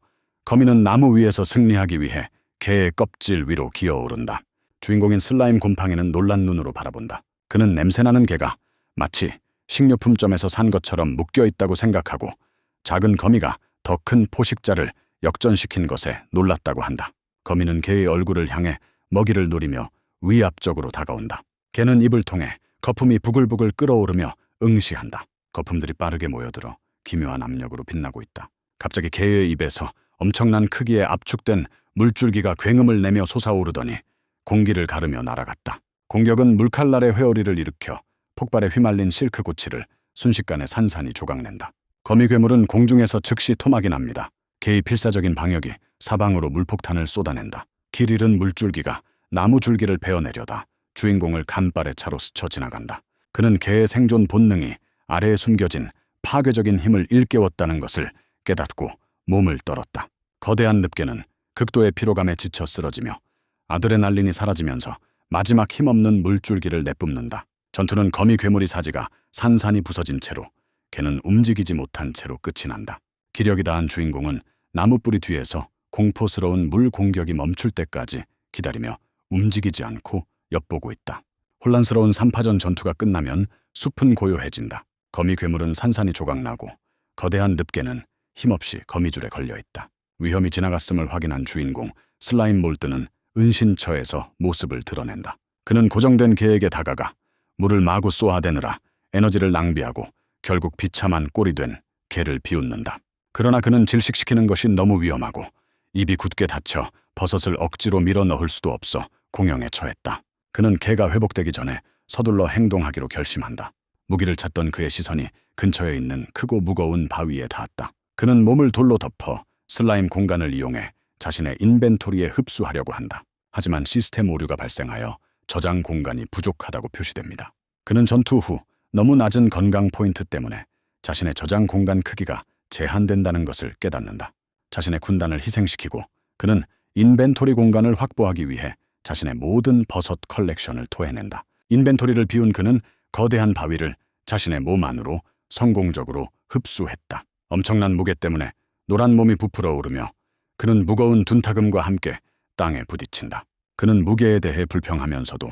Speaker 1: 거미는 나무 위에서 승리하기 위해 개의 껍질 위로 기어오른다. 주인공인 슬라임 곰팡이는 놀란 눈으로 바라본다. 그는 냄새나는 개가 마치 식료품점에서 산 것처럼 묶여있다고 생각하고 작은 거미가 더 큰 포식자를 역전시킨 것에 놀랐다고 한다. 거미는 개의 얼굴을 향해 먹이를 노리며 위압적으로 다가온다. 개는 입을 통해 거품이 부글부글 끓어오르며 응시한다. 거품들이 빠르게 모여들어 기묘한 압력으로 빛나고 있다. 갑자기 개의 입에서 엄청난 크기의 압축된 물줄기가 굉음을 내며 솟아오르더니 공기를 가르며 날아갔다. 공격은 물칼날의 회오리를 일으켜 폭발에 휘말린 실크 고치를 순식간에 산산이 조각낸다. 거미 괴물은 공중에서 즉시 토막이 납니다. 개의 필사적인 방역이 사방으로 물폭탄을 쏟아낸다. 길 잃은 물줄기가 나무 줄기를 베어내려다 주인공을 간발의 차로 스쳐 지나간다. 그는 개의 생존 본능이 아래에 숨겨진 파괴적인 힘을 일깨웠다는 것을 깨닫고 몸을 떨었다. 거대한 늪개는 극도의 피로감에 지쳐 쓰러지며 아드레날린이 사라지면서 마지막 힘없는 물줄기를 내뿜는다. 전투는 거미 괴물이 사지가 산산이 부서진 채로 개는 움직이지 못한 채로 끝이 난다. 기력이 다한 주인공은 나무뿌리 뒤에서 공포스러운 물 공격이 멈출 때까지 기다리며 움직이지 않고 엿보고 있다. 혼란스러운 3파전 전투가 끝나면 숲은 고요해진다. 거미 괴물은 산산이 조각나고 거대한 늪개는 힘없이 거미줄에 걸려있다. 위험이 지나갔음을 확인한 주인공 슬라임 몰드는 은신처에서 모습을 드러낸다. 그는 고정된 개에게 다가가 물을 마구 쏘아대느라 에너지를 낭비하고 결국 비참한 꼴이 된 개를 비웃는다. 그러나 그는 질식시키는 것이 너무 위험하고 입이 굳게 닫혀 버섯을 억지로 밀어 넣을 수도 없어 공영에 처했다. 그는 개가 회복되기 전에 서둘러 행동하기로 결심한다. 무기를 찾던 그의 시선이 근처에 있는 크고 무거운 바위에 닿았다. 그는 몸을 돌로 덮어 슬라임 공간을 이용해 자신의 인벤토리에 흡수하려고 한다. 하지만 시스템 오류가 발생하여 저장 공간이 부족하다고 표시됩니다. 그는 전투 후 너무 낮은 건강 포인트 때문에 자신의 저장 공간 크기가 제한된다는 것을 깨닫는다. 자신의 군단을 희생시키고 그는 인벤토리 공간을 확보하기 위해 자신의 모든 버섯 컬렉션을 토해낸다. 인벤토리를 비운 그는 거대한 바위를 자신의 몸 안으로 성공적으로 흡수했다. 엄청난 무게 때문에 노란 몸이 부풀어 오르며 그는 무거운 둔탁음과 함께 땅에 부딪힌다. 그는 무게에 대해 불평하면서도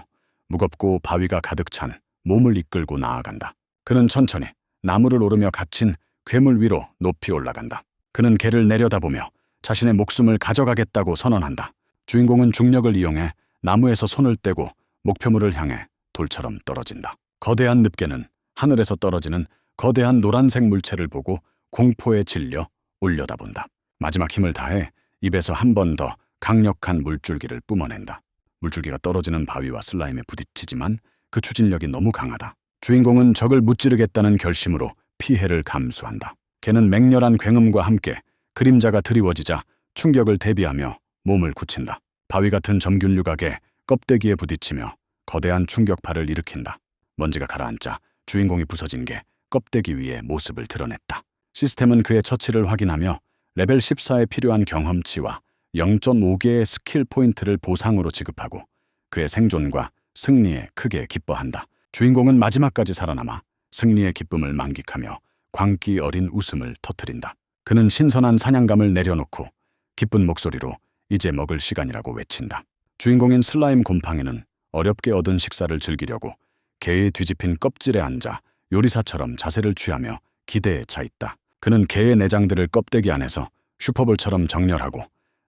Speaker 1: 무겁고 바위가 가득 찬 몸을 이끌고 나아간다. 그는 천천히 나무를 오르며 갇힌 괴물 위로 높이 올라간다. 그는 개를 내려다보며 자신의 목숨을 가져가겠다고 선언한다. 주인공은 중력을 이용해 나무에서 손을 떼고 목표물을 향해 돌처럼 떨어진다. 거대한 늪개는 하늘에서 떨어지는 거대한 노란색 물체를 보고 공포에 질려 올려다본다. 마지막 힘을 다해 입에서 한 번 더 강력한 물줄기를 뿜어낸다. 물줄기가 떨어지는 바위와 슬라임에 부딪히지만 그 추진력이 너무 강하다. 주인공은 적을 무찌르겠다는 결심으로 피해를 감수한다. 개는 맹렬한 굉음과 함께 그림자가 드리워지자 충격을 대비하며 몸을 굳힌다. 바위 같은 점균류가 개 껍데기에 부딪히며 거대한 충격파를 일으킨다. 먼지가 가라앉자 주인공이 부서진 개 껍데기 위에 모습을 드러냈다. 시스템은 그의 처치를 확인하며 레벨 14에 필요한 경험치와 0.5개의 스킬 포인트를 보상으로 지급하고 그의 생존과 승리에 크게 기뻐한다. 주인공은 마지막까지 살아남아 승리의 기쁨을 만끽하며 광기 어린 웃음을 터뜨린다. 그는 신선한 사냥감을 내려놓고 기쁜 목소리로 이제 먹을 시간이라고 외친다. 주인공인 슬라임 곰팡이는 어렵게 얻은 식사를 즐기려고 개의 뒤집힌 껍질에 앉아 요리사처럼 자세를 취하며 기대에 차 있다. 그는 개의 내장들을 껍데기 안에서 슈퍼볼처럼 정렬하고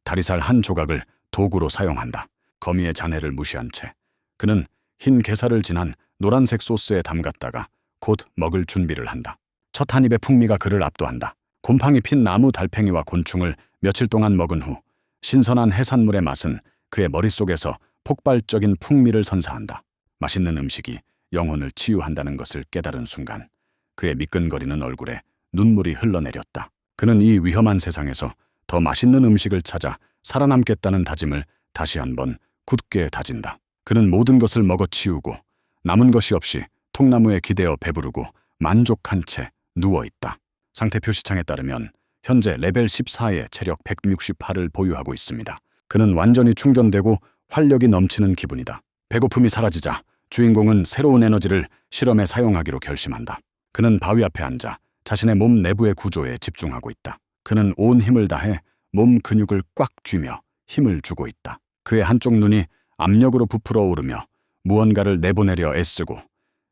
Speaker 1: 다리살 한 조각을 도구로 사용한다. 거미의 잔해를 무시한 채 그는 흰 게살을 진한 노란색 소스에 담갔다가 곧 먹을 준비를 한다. 첫 한 입의 풍미가 그를 압도한다. 곰팡이 핀 나무 달팽이와 곤충을 며칠 동안 먹은 후 신선한 해산물의 맛은 그의 머릿속에서 폭발적인 풍미를 선사한다. 맛있는 음식이 영혼을 치유한다는 것을 깨달은 순간 그의 미끈거리는 얼굴에 눈물이 흘러내렸다. 그는 이 위험한 세상에서 더 맛있는 음식을 찾아 살아남겠다는 다짐을 다시 한번 굳게 다진다. 그는 모든 것을 먹어치우고 남은 것이 없이 통나무에 기대어 배부르고 만족한 채 누워있다. 상태 표시창에 따르면 현재 레벨 14의 체력 168을 보유하고 있습니다. 그는 완전히 충전되고 활력이 넘치는 기분이다. 배고픔이 사라지자 주인공은 새로운 에너지를 실험에 사용하기로 결심한다. 그는 바위 앞에 앉아 자신의 몸 내부의 구조에 집중하고 있다. 그는 온 힘을 다해 몸 근육을 꽉 쥐며 힘을 주고 있다. 그의 한쪽 눈이 압력으로 부풀어 오르며 무언가를 내보내려 애쓰고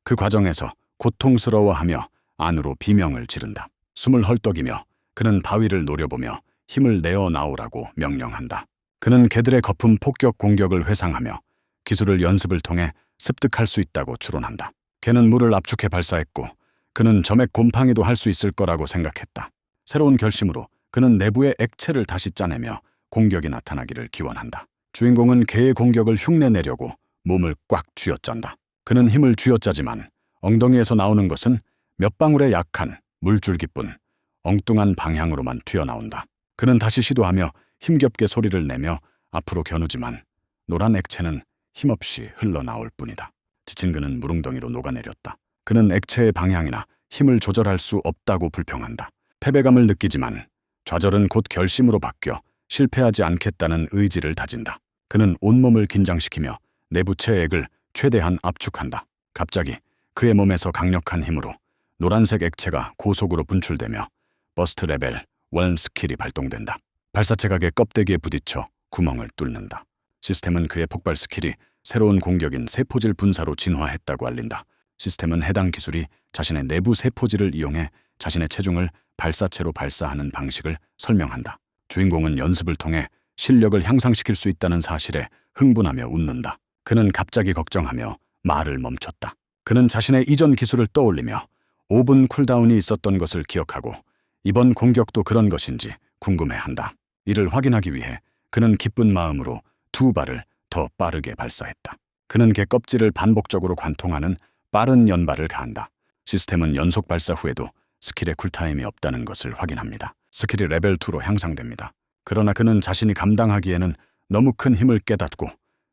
Speaker 1: 그 과정에서 고통스러워하며 안으로 비명을 지른다. 숨을 헐떡이며 그는 바위를 노려보며 힘을 내어 나오라고 명령한다. 그는 개들의 거품 폭격 공격을 회상하며 기술을 연습을 통해 습득할 수 있다고 추론한다. 개는 물을 압축해 발사했고 그는 점액 곰팡이도 할 수 있을 거라고 생각했다. 새로운 결심으로 그는 내부의 액체를 다시 짜내며 공격이 나타나기를 기원한다. 주인공은 개의 공격을 흉내내려고 몸을 꽉 쥐어짠다. 그는 힘을 쥐어짜지만 엉덩이에서 나오는 것은 몇 방울의 약한 물줄기뿐 엉뚱한 방향으로만 튀어나온다. 그는 다시 시도하며 힘겹게 소리를 내며 앞으로 겨누지만 노란 액체는 힘없이 흘러나올 뿐이다. 지친 그는 무릉덩이로 녹아내렸다. 그는 액체의 방향이나 힘을 조절할 수 없다고 불평한다. 패배감을 느끼지만 좌절은 곧 결심으로 바뀌어 실패하지 않겠다는 의지를 다진다. 그는 온몸을 긴장시키며 내부 체액을 최대한 압축한다. 갑자기 그의 몸에서 강력한 힘으로 노란색 액체가 고속으로 분출되며 버스트 레벨 1 스킬이 발동된다. 발사체각의 껍데기에 부딪혀 구멍을 뚫는다. 시스템은 그의 폭발 스킬이 새로운 공격인 세포질 분사로 진화했다고 알린다. 시스템은 해당 기술이 자신의 내부 세포질을 이용해 자신의 체중을 발사체로 발사하는 방식을 설명한다. 주인공은 연습을 통해 실력을 향상시킬 수 있다는 사실에 흥분하며 웃는다. 그는 갑자기 걱정하며 말을 멈췄다. 그는 자신의 이전 기술을 떠올리며 5분 쿨다운이 있었던 것을 기억하고 이번 공격도 그런 것인지 궁금해한다. 이를 확인하기 위해 그는 기쁜 마음으로 2발을 더 빠르게 발사했다. 그는 개 껍질을 반복적으로 관통하는 빠른 연발을 가한다. 시스템은 연속 발사 후에도 스킬의 쿨타임이 없다는 것을 확인합니다. 스킬이 레벨 2로 향상됩니다. 그러나 그는 자신이 감당하기에는 너무 큰 힘을 깨닫고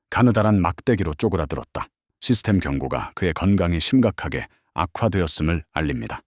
Speaker 1: 가느다란 막대기로 쪼그라들었다. 시스템 경고가 그의 건강이 심각하게 악화되었음을 알립니다.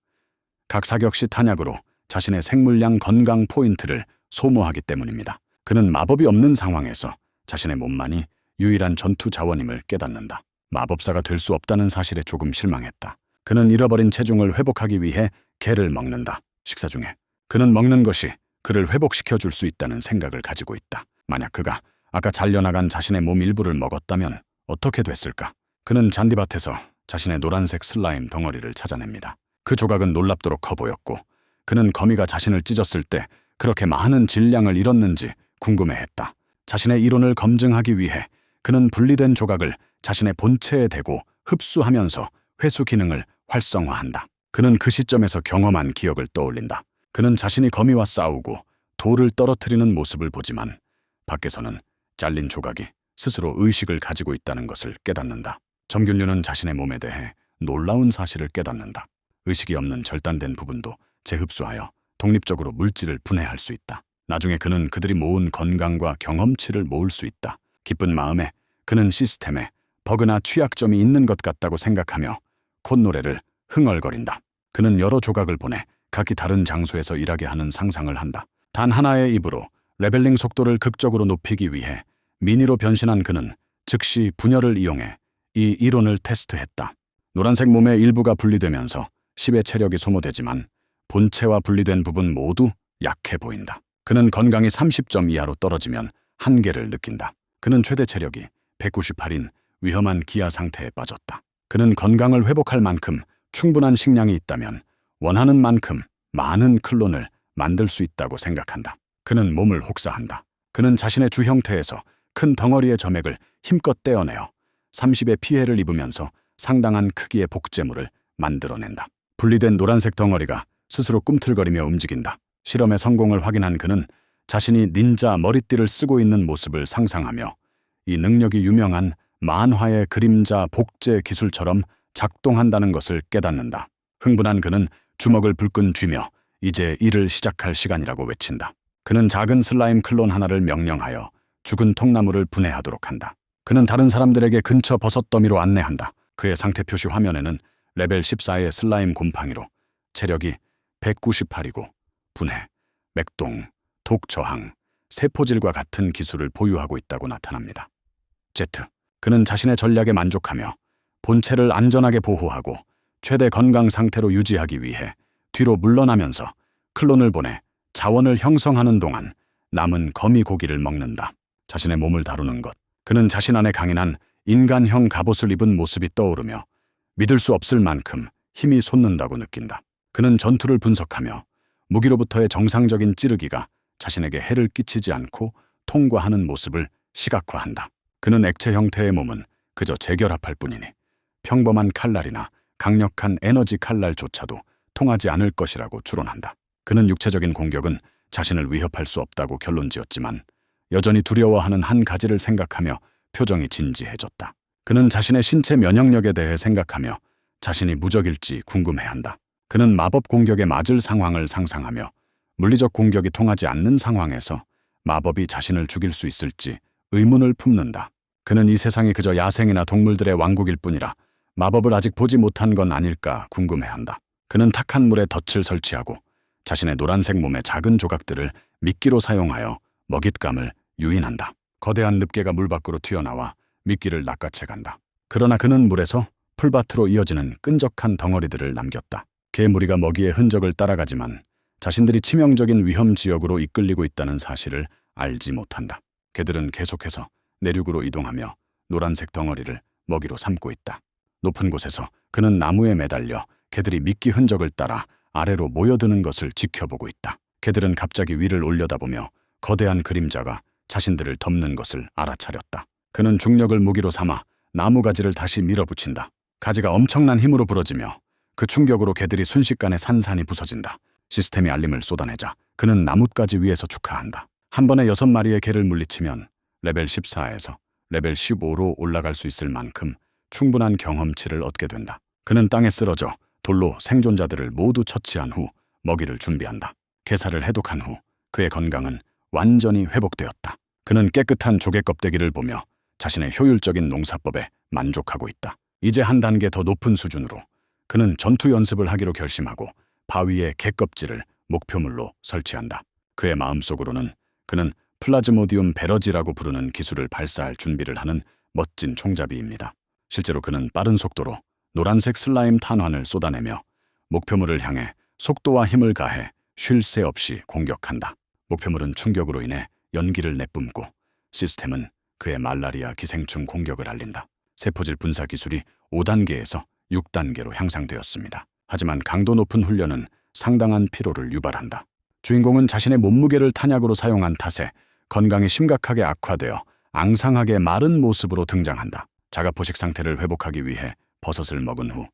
Speaker 1: 각 사격 시 탄약으로 자신의 생물량 건강 포인트를 소모하기 때문입니다. 그는 마법이 없는 상황에서 자신의 몸만이 유일한 전투 자원임을 깨닫는다. 마법사가 될 수 없다는 사실에 조금 실망했다. 그는 잃어버린 체중을 회복하기 위해 개를 먹는다. 식사 중에 그는 먹는 것이 그를 회복시켜 줄 수 있다는 생각을 가지고 있다. 만약 그가 아까 잘려나간 자신의 몸 일부를 먹었다면 어떻게 됐을까? 그는 잔디밭에서 자신의 노란색 슬라임 덩어리를 찾아냅니다. 그 조각은 놀랍도록 커 보였고 그는 거미가 자신을 찢었을 때 그렇게 많은 질량을 잃었는지 궁금해했다. 자신의 이론을 검증하기 위해 그는 분리된 조각을 자신의 본체에 대고 흡수하면서 회수 기능을 활성화한다. 그는 그 시점에서 경험한 기억을 떠올린다. 그는 자신이 거미와 싸우고 돌을 떨어뜨리는 모습을 보지만 밖에서는 잘린 조각이 스스로 의식을 가지고 있다는 것을 깨닫는다. 점균류는 자신의 몸에 대해 놀라운 사실을 깨닫는다. 의식이 없는 절단된 부분도 재흡수하여 독립적으로 물질을 분해할 수 있다. 나중에 그는 그들이 모은 건강과 경험치를 모을 수 있다. 기쁜 마음에 그는 시스템에 버그나 취약점이 있는 것 같다고 생각하며 콧노래를 흥얼거린다. 그는 여러 조각을 보내 각기 다른 장소에서 일하게 하는 상상을 한다. 단 하나의 입으로 레벨링 속도를 극적으로 높이기 위해 미니로 변신한 그는 즉시 분열을 이용해 이 이론을 테스트했다. 노란색 몸의 일부가 분리되면서 10의 체력이 소모되지만 본체와 분리된 부분 모두 약해 보인다. 그는 건강이 30점 이하로 떨어지면 한계를 느낀다. 그는 최대 체력이 198인 위험한 기아 상태에 빠졌다. 그는 건강을 회복할 만큼 충분한 식량이 있다면 원하는 만큼 많은 클론을 만들 수 있다고 생각한다. 그는 몸을 혹사한다. 그는 자신의 주 형태에서 큰 덩어리의 점액을 힘껏 떼어내어 30의 피해를 입으면서 상당한 크기의 복제물을 만들어낸다. 분리된 노란색 덩어리가 스스로 꿈틀거리며 움직인다. 실험의 성공을 확인한 그는 자신이 닌자 머리띠를 쓰고 있는 모습을 상상하며 이 능력이 유명한 만화의 그림자 복제 기술처럼 작동한다는 것을 깨닫는다. 흥분한 그는 주먹을 불끈 쥐며 이제 일을 시작할 시간이라고 외친다. 그는 작은 슬라임 클론 하나를 명령하여 죽은 통나무를 분해하도록 한다. 그는 다른 사람들에게 근처 버섯 더미로 안내한다. 그의 상태 표시 화면에는 레벨 14의 슬라임 곰팡이로 체력이 198이고 분해, 맥동, 독저항, 세포질과 같은 기술을 보유하고 있다고 나타납니다. 제트, 그는 자신의 전략에 만족하며 본체를 안전하게 보호하고 최대 건강 상태로 유지하기 위해 뒤로 물러나면서 클론을 보내 자원을 형성하는 동안 남은 거미 고기를 먹는다. 자신의 몸을 다루는 것, 그는 자신 안에 강인한 인간형 갑옷을 입은 모습이 떠오르며 믿을 수 없을 만큼 힘이 솟는다고 느낀다. 그는 전투를 분석하며 무기로부터의 정상적인 찌르기가 자신에게 해를 끼치지 않고 통과하는 모습을 시각화한다. 그는 액체 형태의 몸은 그저 재결합할 뿐이니 평범한 칼날이나 강력한 에너지 칼날조차도 통하지 않을 것이라고 추론한다. 그는 육체적인 공격은 자신을 위협할 수 없다고 결론지었지만 여전히 두려워하는 한 가지를 생각하며 표정이 진지해졌다. 그는 자신의 신체 면역력에 대해 생각하며 자신이 무적일지 궁금해한다. 그는 마법 공격에 맞을 상황을 상상하며 물리적 공격이 통하지 않는 상황에서 마법이 자신을 죽일 수 있을지 의문을 품는다. 그는 이 세상이 그저 야생이나 동물들의 왕국일 뿐이라 마법을 아직 보지 못한 건 아닐까 궁금해한다. 그는 탁한 물에 덫을 설치하고 자신의 노란색 몸의 작은 조각들을 미끼로 사용하여 먹잇감을 유인한다. 거대한 늪개가 물 밖으로 튀어나와 미끼를 낚아채 간다. 그러나 그는 물에서 풀밭으로 이어지는 끈적한 덩어리들을 남겼다. 개무리가 먹이의 흔적을 따라가지만 자신들이 치명적인 위험 지역으로 이끌리고 있다는 사실을 알지 못한다. 개들은 계속해서 내륙으로 이동하며 노란색 덩어리를 먹이로 삼고 있다. 높은 곳에서 그는 나무에 매달려 개들이 미끼 흔적을 따라 아래로 모여드는 것을 지켜보고 있다. 개들은 갑자기 위를 올려다보며 거대한 그림자가 자신들을 덮는 것을 알아차렸다. 그는 중력을 무기로 삼아 나무 가지를 다시 밀어붙인다. 가지가 엄청난 힘으로 부러지며 그 충격으로 개들이 순식간에 산산이 부서진다. 시스템이 알림을 쏟아내자 그는 나뭇가지 위에서 축하한다. 한 번에 6마리의 개를 물리치면 레벨 14에서 레벨 15로 올라갈 수 있을 만큼 충분한 경험치를 얻게 된다. 그는 땅에 쓰러져 돌로 생존자들을 모두 처치한 후 먹이를 준비한다. 개살을 해독한 후 그의 건강은 완전히 회복되었다. 그는 깨끗한 조개 껍데기를 보며 자신의 효율적인 농사법에 만족하고 있다. 이제 한 단계 더 높은 수준으로 그는 전투 연습을 하기로 결심하고 바위에 개 껍질을 목표물로 설치한다. 그의 마음속으로는 그는 플라즈모디움 베러지라고 부르는 기술을 발사할 준비를 하는 멋진 총잡이입니다. 실제로 그는 빠른 속도로 노란색 슬라임 탄환을 쏟아내며 목표물을 향해 속도와 힘을 가해 쉴 새 없이 공격한다. 목표물은 충격으로 인해 연기를 내뿜고 시스템은 그의 말라리아 기생충 공격을 알린다. 세포질 분사 기술이 5단계에서 6단계로 향상되었습니다. 하지만 강도 높은 훈련은 상당한 피로를 유발한다. 주인공은 자신의 몸무게를 탄약으로 사용한 탓에 건강이 심각하게 악화되어 앙상하게 마른 모습으로 등장한다. 자가포식 상태를 회복하기 위해 버섯을 먹은 후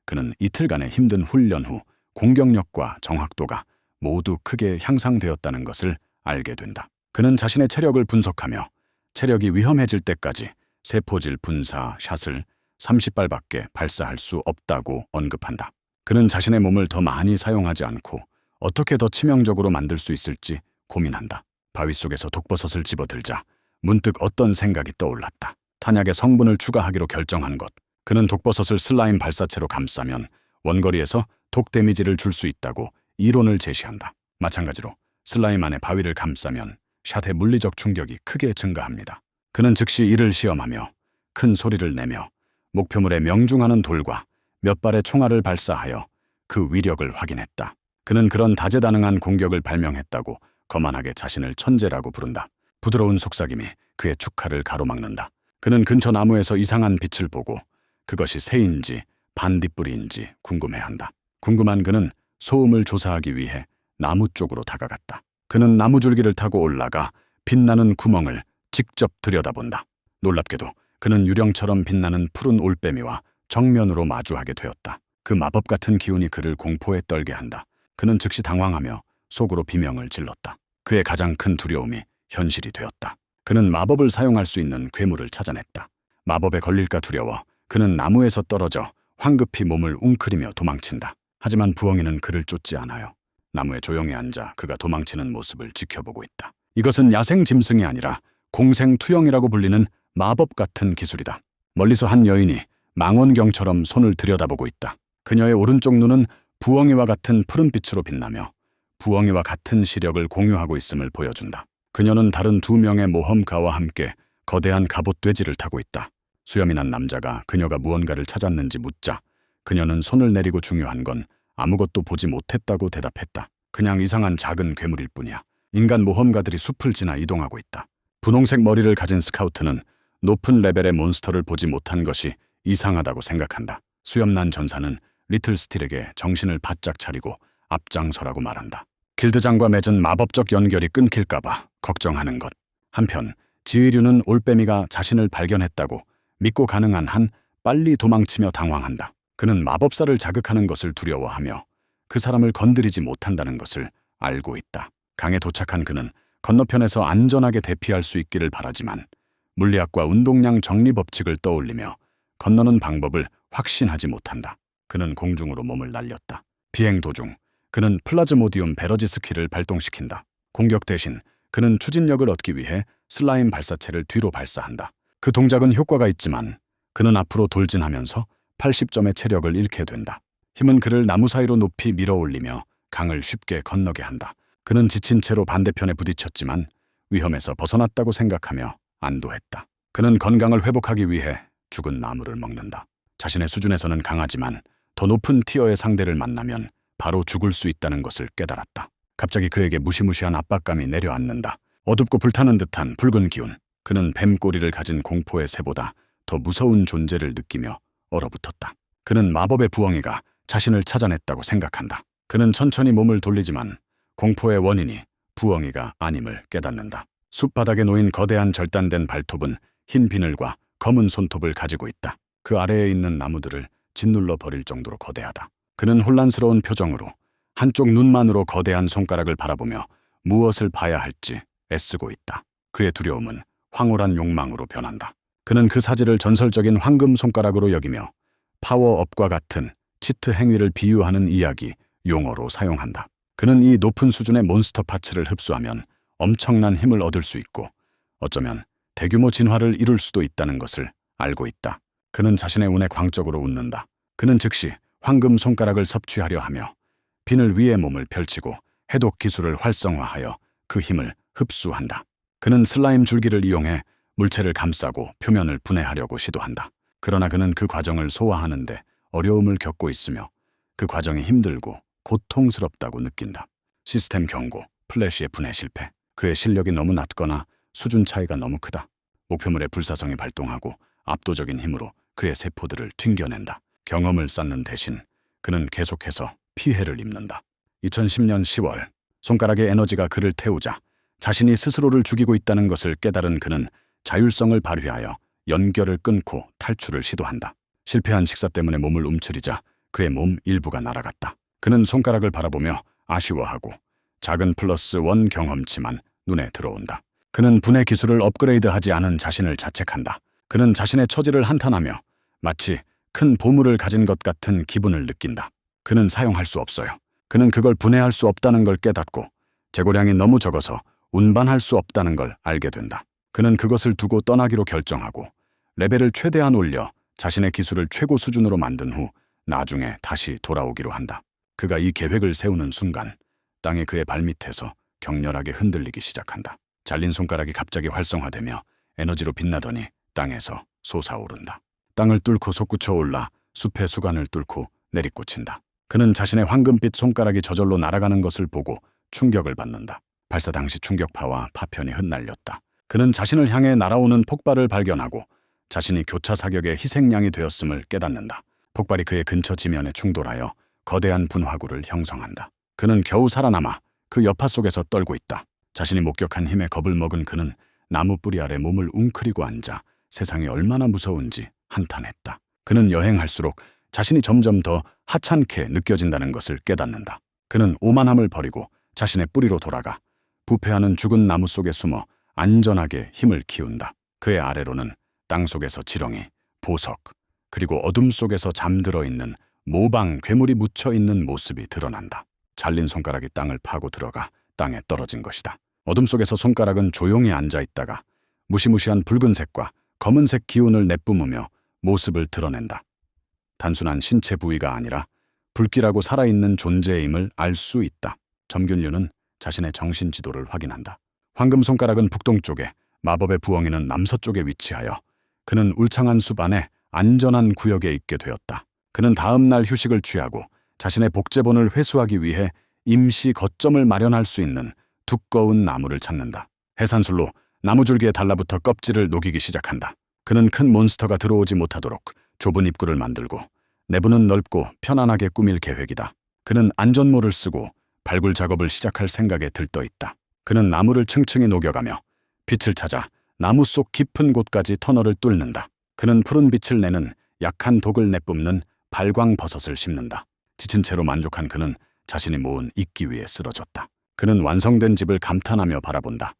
Speaker 1: 그는 이틀간의 힘든 훈련 후 공격력과 정확도가 모두 크게 향상되었다는 것을 알게 된다. 그는 자신의 체력을 분석하며 체력이 위험해질 때까지 세포질 분사 샷을 30발밖에 발사할 수 없다고 언급한다. 그는 자신의 몸을 더 많이 사용하지 않고 어떻게 더 치명적으로 만들 수 있을지 고민한다. 바위 속에서 독버섯을 집어들자 문득 어떤 생각이 떠올랐다. 탄약의 성분을 추가하기로 결정한 것. 그는 독버섯을 슬라임 발사체로 감싸면 원거리에서 독 데미지를 줄 수 있다고 이론을 제시한다. 마찬가지로 슬라임 안에 바위를 감싸면 샷의 물리적 충격이 크게 증가합니다. 그는 즉시 이를 시험하며 큰 소리를 내며 목표물에 명중하는 돌과 몇 발의 총알을 발사하여 그 위력을 확인했다. 그는 그런 다재다능한 공격을 발명했다고 거만하게 자신을 천재라고 부른다. 부드러운 속삭임이 그의 축하를 가로막는다. 그는 근처 나무에서 이상한 빛을 보고 그것이 새인지 반딧불이인지 궁금해한다. 궁금한 그는 소음을 조사하기 위해 나무 쪽으로 다가갔다. 그는 나무줄기를 타고 올라가 빛나는 구멍을 직접 들여다본다. 놀랍게도 그는 유령처럼 빛나는 푸른 올빼미와 정면으로 마주하게 되었다. 그 마법 같은 기운이 그를 공포에 떨게 한다. 그는 즉시 당황하며 속으로 비명을 질렀다. 그의 가장 큰 두려움이 현실이 되었다. 그는 마법을 사용할 수 있는 괴물을 찾아냈다. 마법에 걸릴까 두려워 그는 나무에서 떨어져 황급히 몸을 웅크리며 도망친다. 하지만 부엉이는 그를 쫓지 않아요. 나무에 조용히 앉아 그가 도망치는 모습을 지켜보고 있다. 이것은 야생 짐승이 아니라 공생투영이라고 불리는 마법 같은 기술이다. 멀리서 한 여인이 망원경처럼 손을 들여다보고 있다. 그녀의 오른쪽 눈은 부엉이와 같은 푸른빛으로 빛나며 부엉이와 같은 시력을 공유하고 있음을 보여준다. 그녀는 다른 2명의 모험가와 함께 거대한 갑옷 돼지를 타고 있다. 수염이 난 남자가 그녀가 무언가를 찾았는지 묻자 그녀는 손을 내리고 중요한 건 아무것도 보지 못했다고 대답했다. 그냥 이상한 작은 괴물일 뿐이야. 인간 모험가들이 숲을 지나 이동하고 있다. 분홍색 머리를 가진 스카우트는 높은 레벨의 몬스터를 보지 못한 것이 이상하다고 생각한다. 수염난 전사는 리틀 스틸에게 정신을 바짝 차리고 앞장서라고 말한다. 길드장과 맺은 마법적 연결이 끊길까봐 걱정하는 것. 한편 지의류는 올빼미가 자신을 발견했다고 믿고 가능한 한 빨리 도망치며 당황한다. 그는 마법사를 자극하는 것을 두려워하며 그 사람을 건드리지 못한다는 것을 알고 있다. 강에 도착한 그는 건너편에서 안전하게 대피할 수 있기를 바라지만 물리학과 운동량 정리 법칙을 떠올리며 건너는 방법을 확신하지 못한다. 그는 공중으로 몸을 날렸다. 비행 도중 그는 플라즈모디움 베러지 스킬을 발동시킨다. 공격 대신 그는 추진력을 얻기 위해 슬라임 발사체를 뒤로 발사한다. 그 동작은 효과가 있지만 그는 앞으로 돌진하면서 80점의 체력을 잃게 된다. 힘은 그를 나무 사이로 높이 밀어올리며 강을 쉽게 건너게 한다. 그는 지친 채로 반대편에 부딪혔지만 위험에서 벗어났다고 생각하며 안도했다. 그는 건강을 회복하기 위해 죽은 나무를 먹는다. 자신의 수준에서는 강하지만 더 높은 티어의 상대를 만나면 바로 죽을 수 있다는 것을 깨달았다. 갑자기 그에게 무시무시한 압박감이 내려앉는다. 어둡고 불타는 듯한 붉은 기운. 그는 뱀 꼬리를 가진 공포의 새보다 더 무서운 존재를 느끼며 얼어붙었다. 그는 마법의 부엉이가 자신을 찾아냈다고 생각한다. 그는 천천히 몸을 돌리지만 공포의 원인이 부엉이가 아님을 깨닫는다. 숲바닥에 놓인 거대한 절단된 발톱은 흰 비늘과 검은 손톱을 가지고 있다. 그 아래에 있는 나무들을 짓눌러 버릴 정도로 거대하다. 그는 혼란스러운 표정으로 한쪽 눈만으로 거대한 손가락을 바라보며 무엇을 봐야 할지 애쓰고 있다. 그의 두려움은 황홀한 욕망으로 변한다. 그는 그 사지를 전설적인 황금 손가락으로 여기며 파워업과 같은 치트 행위를 비유하는 이야기, 용어로 사용한다. 그는 이 높은 수준의 몬스터 파츠를 흡수하면 엄청난 힘을 얻을 수 있고 어쩌면 대규모 진화를 이룰 수도 있다는 것을 알고 있다. 그는 자신의 운에 광적으로 웃는다. 그는 즉시 황금 손가락을 섭취하려 하며 비늘 위에 몸을 펼치고 해독 기술을 활성화하여 그 힘을 흡수한다. 그는 슬라임 줄기를 이용해 물체를 감싸고 표면을 분해하려고 시도한다. 그러나 그는 그 과정을 소화하는데 어려움을 겪고 있으며 그 과정이 힘들고 고통스럽다고 느낀다. 시스템 경고, 플래시의 분해 실패. 그의 실력이 너무 낮거나 수준 차이가 너무 크다. 목표물의 불사성이 발동하고 압도적인 힘으로 그의 세포들을 튕겨낸다. 경험을 쌓는 대신 그는 계속해서 피해를 입는다. 2010년 10월 손가락의 에너지가 그를 태우자 자신이 스스로를 죽이고 있다는 것을 깨달은 그는 자율성을 발휘하여 연결을 끊고 탈출을 시도한다. 실패한 식사 때문에 몸을 움츠리자 그의 몸 일부가 날아갔다. 그는 손가락을 바라보며 아쉬워하고 작은 플러스 원 경험치만 눈에 들어온다. 그는 분해 기술을 업그레이드하지 않은 자신을 자책한다. 그는 자신의 처지를 한탄하며 마치 큰 보물을 가진 것 같은 기분을 느낀다. 그는 사용할 수 없어요. 그는 그걸 분해할 수 없다는 걸 깨닫고 재고량이 너무 적어서 운반할 수 없다는 걸 알게 된다. 그는 그것을 두고 떠나기로 결정하고 레벨을 최대한 올려 자신의 기술을 최고 수준으로 만든 후 나중에 다시 돌아오기로 한다. 그가 이 계획을 세우는 순간 땅이 그의 발밑에서 격렬하게 흔들리기 시작한다. 잘린 손가락이 갑자기 활성화되며 에너지로 빛나더니 땅에서 솟아오른다. 땅을 뚫고 솟구쳐 올라 숲의 수간을 뚫고 내리꽂힌다. 그는 자신의 황금빛 손가락이 저절로 날아가는 것을 보고 충격을 받는다. 발사 당시 충격파와 파편이 흩날렸다. 그는 자신을 향해 날아오는 폭발을 발견하고 자신이 교차 사격의 희생양이 되었음을 깨닫는다. 폭발이 그의 근처 지면에 충돌하여 거대한 분화구를 형성한다. 그는 겨우 살아남아 그 여파 속에서 떨고 있다. 자신이 목격한 힘에 겁을 먹은 그는 나무 뿌리 아래 몸을 웅크리고 앉아 세상이 얼마나 무서운지 한탄했다. 그는 여행할수록 자신이 점점 더 하찮게 느껴진다는 것을 깨닫는다. 그는 오만함을 버리고 자신의 뿌리로 돌아가 부패하는 죽은 나무 속에 숨어 안전하게 힘을 키운다. 그의 아래로는 땅속에서 지렁이, 보석, 그리고 어둠 속에서 잠들어 있는 모방 괴물이 묻혀 있는 모습이 드러난다. 잘린 손가락이 땅을 파고 들어가 땅에 떨어진 것이다. 어둠 속에서 손가락은 조용히 앉아 있다가 무시무시한 붉은색과 검은색 기운을 내뿜으며 모습을 드러낸다. 단순한 신체 부위가 아니라 불길하고 살아있는 존재임을 알 수 있다. 점균류는 자신의 정신 지도를 확인한다. 황금 손가락은 북동쪽에, 마법의 부엉이는 남서쪽에 위치하여 그는 울창한 숲 안에 안전한 구역에 있게 되었다. 그는 다음 날 휴식을 취하고 자신의 복제본을 회수하기 위해 임시 거점을 마련할 수 있는 두꺼운 나무를 찾는다. 해산술로 나무줄기에 달라붙어 껍질을 녹이기 시작한다. 그는 큰 몬스터가 들어오지 못하도록 좁은 입구를 만들고 내부는 넓고 편안하게 꾸밀 계획이다. 그는 안전모를 쓰고 발굴 작업을 시작할 생각에 들떠 있다. 그는 나무를 층층이 녹여가며 빛을 찾아 나무 속 깊은 곳까지 터널을 뚫는다. 그는 푸른 빛을 내는 약한 독을 내뿜는 발광버섯을 심는다. 지친 채로 만족한 그는 자신이 모은 이끼 위에 쓰러졌다. 그는 완성된 집을 감탄하며 바라본다.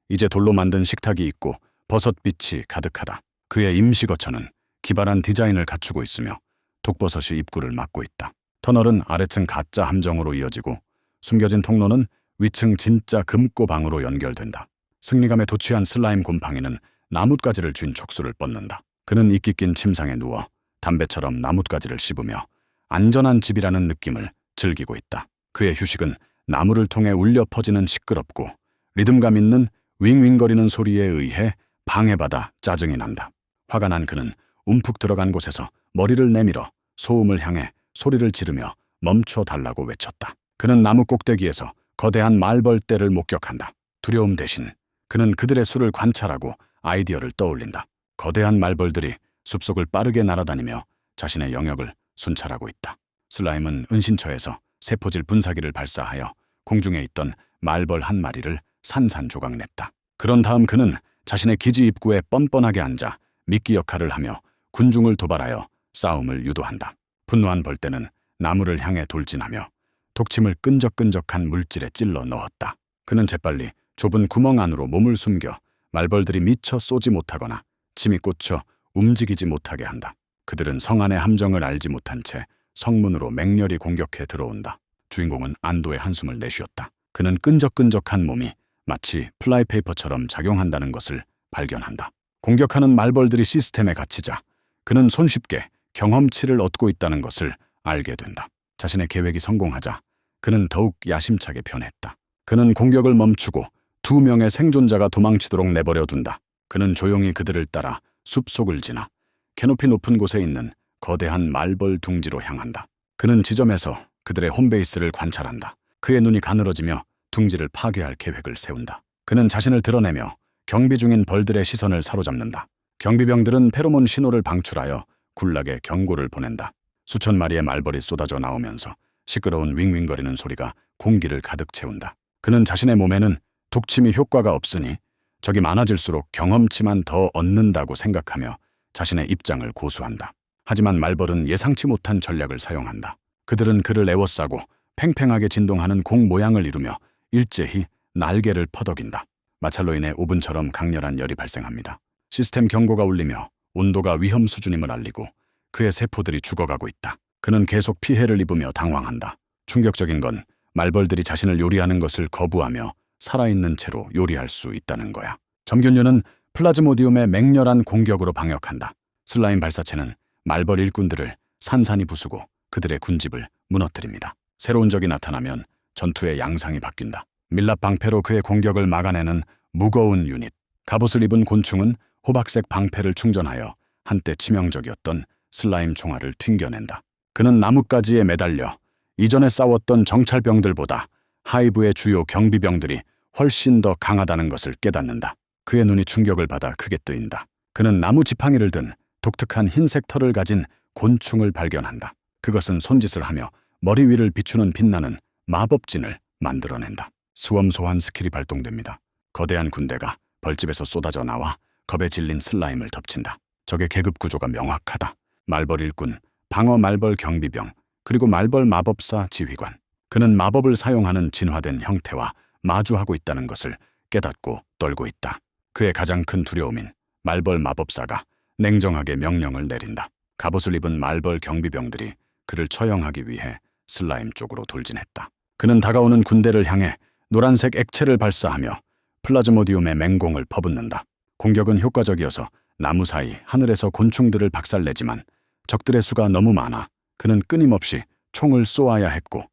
Speaker 1: 이제 돌로 만든 식탁이 있고 버섯빛이 가득하다. 그의 임시거처는 기발한 디자인을 갖추고 있으며 독버섯이 입구를 막고 있다. 터널은 아래층 가짜 함정으로 이어지고 숨겨진 통로는 위층 진짜 금고방으로 연결된다. 승리감에 도취한 슬라임 곰팡이는 나뭇가지를 쥔 촉수를 뻗는다. 그는 이끼 낀 침상에 누워 담배처럼 나뭇가지를 씹으며 안전한 집이라는 느낌을 즐기고 있다. 그의 휴식은 나무를 통해 울려 퍼지는 시끄럽고 리듬감 있는 윙윙거리는 소리에 의해 방해받아 짜증이 난다. 화가 난 그는 움푹 들어간 곳에서 머리를 내밀어 소음을 향해 소리를 지르며 멈춰달라고 외쳤다. 그는 나무 꼭대기에서 거대한 말벌떼를 목격한다. 두려움 대신 그는 그들의 수를 관찰하고 아이디어를 떠올린다. 거대한 말벌들이 숲속을 빠르게 날아다니며 자신의 영역을 순찰하고 있다. 슬라임은 은신처에서 세포질 분사기를 발사하여 공중에 있던 말벌 한 마리를 산산조각냈다. 그런 다음 그는 자신의 기지 입구에 뻔뻔하게 앉아 미끼 역할을 하며 군중을 도발하여 싸움을 유도한다. 분노한 벌떼는 나무를 향해 돌진하며 독침을 끈적끈적한 물질에 찔러 넣었다. 그는 재빨리 좁은 구멍 안으로 몸을 숨겨 말벌들이 미처 쏘지 못하거나 침이 꽂혀 움직이지 못하게 한다. 그들은 성 안의 함정을 알지 못한 채 성문으로 맹렬히 공격해 들어온다. 주인공은 안도의 한숨을 내쉬었다. 그는 끈적끈적한 몸이 마치 플라이페이퍼처럼 작용한다는 것을 발견한다. 공격하는 말벌들이 시스템에 갇히자 그는 손쉽게 경험치를 얻고 있다는 것을 알게 된다. 자신의 계획이 성공하자 그는 더욱 야심차게 변했다. 그는 공격을 멈추고 2명의 생존자가 도망치도록 내버려 둔다. 그는 조용히 그들을 따라 숲속을 지나 캐노피 높은 곳에 있는 거대한 말벌 둥지로 향한다. 그는 지점에서 그들의 홈베이스를 관찰한다. 그의 눈이 가늘어지며 둥지를 파괴할 계획을 세운다. 그는 자신을 드러내며 경비 중인 벌들의 시선을 사로잡는다. 경비병들은 페로몬 신호를 방출하여 굴락에 경고를 보낸다. 수천 마리의 말벌이 쏟아져 나오면서 시끄러운 윙윙거리는 소리가 공기를 가득 채운다. 그는 자신의 몸에는 독침이 효과가 없으니 적이 많아질수록 경험치만 더 얻는다고 생각하며 자신의 입장을 고수한다. 하지만 말벌은 예상치 못한 전략을 사용한다. 그들은 그를 에워싸고 팽팽하게 진동하는 공 모양을 이루며 일제히 날개를 퍼덕인다. 마찰로 인해 오븐처럼 강렬한 열이 발생합니다. 시스템 경고가 울리며 온도가 위험 수준임을 알리고 그의 세포들이 죽어가고 있다. 그는 계속 피해를 입으며 당황한다. 충격적인 건 말벌들이 자신을 요리하는 것을 거부하며 살아있는 채로 요리할 수 있다는 거야. 점균류는 플라즈모디움의 맹렬한 공격으로 방역한다. 슬라임 발사체는 말벌 일꾼들을 산산이 부수고 그들의 군집을 무너뜨립니다. 새로운 적이 나타나면 전투의 양상이 바뀐다. 밀랍 방패로 그의 공격을 막아내는 무거운 유닛. 갑옷을 입은 곤충은 호박색 방패를 충전하여 한때 치명적이었던 슬라임 총알을 튕겨낸다. 그는 나뭇가지에 매달려 이전에 싸웠던 정찰병들보다 하이브의 주요 경비병들이 훨씬 더 강하다는 것을 깨닫는다. 그의 눈이 충격을 받아 크게 뜨인다. 그는 나무 지팡이를 든 독특한 흰색 털을 가진 곤충을 발견한다. 그것은 손짓을 하며 머리 위를 비추는 빛나는 마법진을 만들어낸다. 수엄소한 스킬이 발동됩니다. 거대한 군대가 벌집에서 쏟아져 나와 겁에 질린 슬라임을 덮친다. 적의 계급 구조가 명확하다. 말벌 일꾼, 방어 말벌 경비병, 그리고 말벌 마법사 지휘관. 그는 마법을 사용하는 진화된 형태와 마주하고 있다는 것을 깨닫고 떨고 있다. 그의 가장 큰 두려움인 말벌 마법사가 냉정하게 명령을 내린다. 갑옷을 입은 말벌 경비병들이 그를 처형하기 위해 슬라임 쪽으로 돌진했다. 그는 다가오는 군대를 향해 노란색 액체를 발사하며 플라즈모디움의 맹공을 퍼붓는다. 공격은 효과적이어서 나무 사이 하늘에서 곤충들을 박살내지만 적들의 수가 너무 많아 그는 끊임없이 총을 쏘아야 했고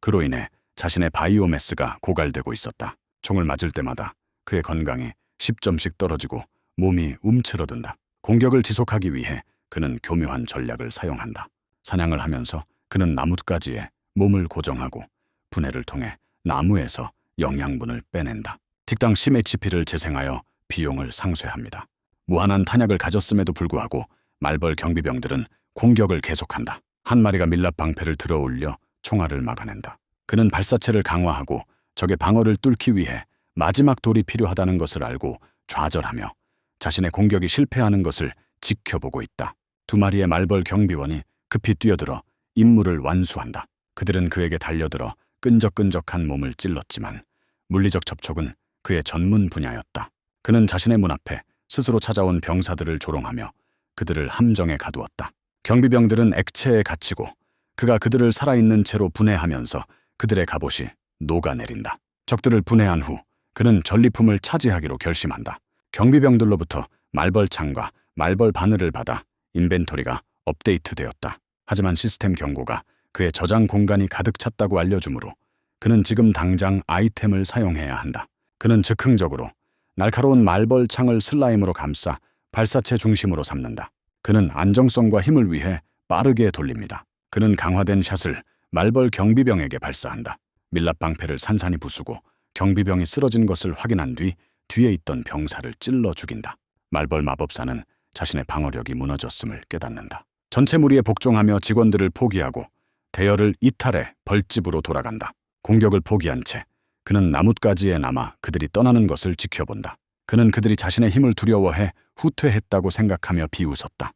Speaker 1: 그로 인해 자신의 바이오매스가 고갈되고 있었다. 총을 맞을 때마다 그의 건강이 10점씩 떨어지고 몸이 움츠러든다. 공격을 지속하기 위해 그는 교묘한 전략을 사용한다. 사냥을 하면서 그는 나뭇가지에 몸을 고정하고 분해를 통해 나무에서 영양분을 빼낸다. tik당 CHP를 재생하여 비용을 상쇄합니다. 무한한 탄약을 가졌음에도 불구하고 말벌 경비병들은 공격을 계속한다. 한 마리가 밀랍 방패를 들어올려 총알을 막아낸다. 그는 발사체를 강화하고 적의 방어를 뚫기 위해 마지막 돌이 필요하다는 것을 알고 좌절하며 자신의 공격이 실패하는 것을 지켜보고 있다. 2마리의 말벌 경비원이 급히 뛰어들어 임무를 완수한다. 그들은 그에게 달려들어 끈적끈적한 몸을 찔렀지만 물리적 접촉은 그의 전문 분야였다. 그는 자신의 문 앞에 스스로 찾아온 병사들을 조롱하며 그들을 함정에 가두었다. 경비병들은 액체에 갇히고 그가 그들을 살아있는 채로 분해하면서 그들의 갑옷이 녹아내린다. 적들을 분해한 후 그는 전리품을 차지하기로 결심한다. 경비병들로부터 말벌창과 말벌 바늘을 받아 인벤토리가 업데이트되었다. 하지만 시스템 경고가 그의 저장 공간이 가득 찼다고 알려주므로 그는 지금 당장 아이템을 사용해야 한다. 그는 즉흥적으로 날카로운 말벌 창을 슬라임으로 감싸 발사체 중심으로 삼는다. 그는 안정성과 힘을 위해 빠르게 돌립니다. 그는 강화된 샷을 말벌 경비병에게 발사한다. 밀랍 방패를 산산이 부수고 경비병이 쓰러진 것을 확인한 뒤 뒤에 있던 병사를 찔러 죽인다. 말벌 마법사는 자신의 방어력이 무너졌음을 깨닫는다. 전체 무리에 복종하며 직원들을 포기하고 대열을 이탈해 벌집으로 돌아간다. 공격을 포기한 채 그는 나뭇가지에 남아 그들이 떠나는 것을 지켜본다. 그는 그들이 자신의 힘을 두려워해 후퇴했다고 생각하며 비웃었다.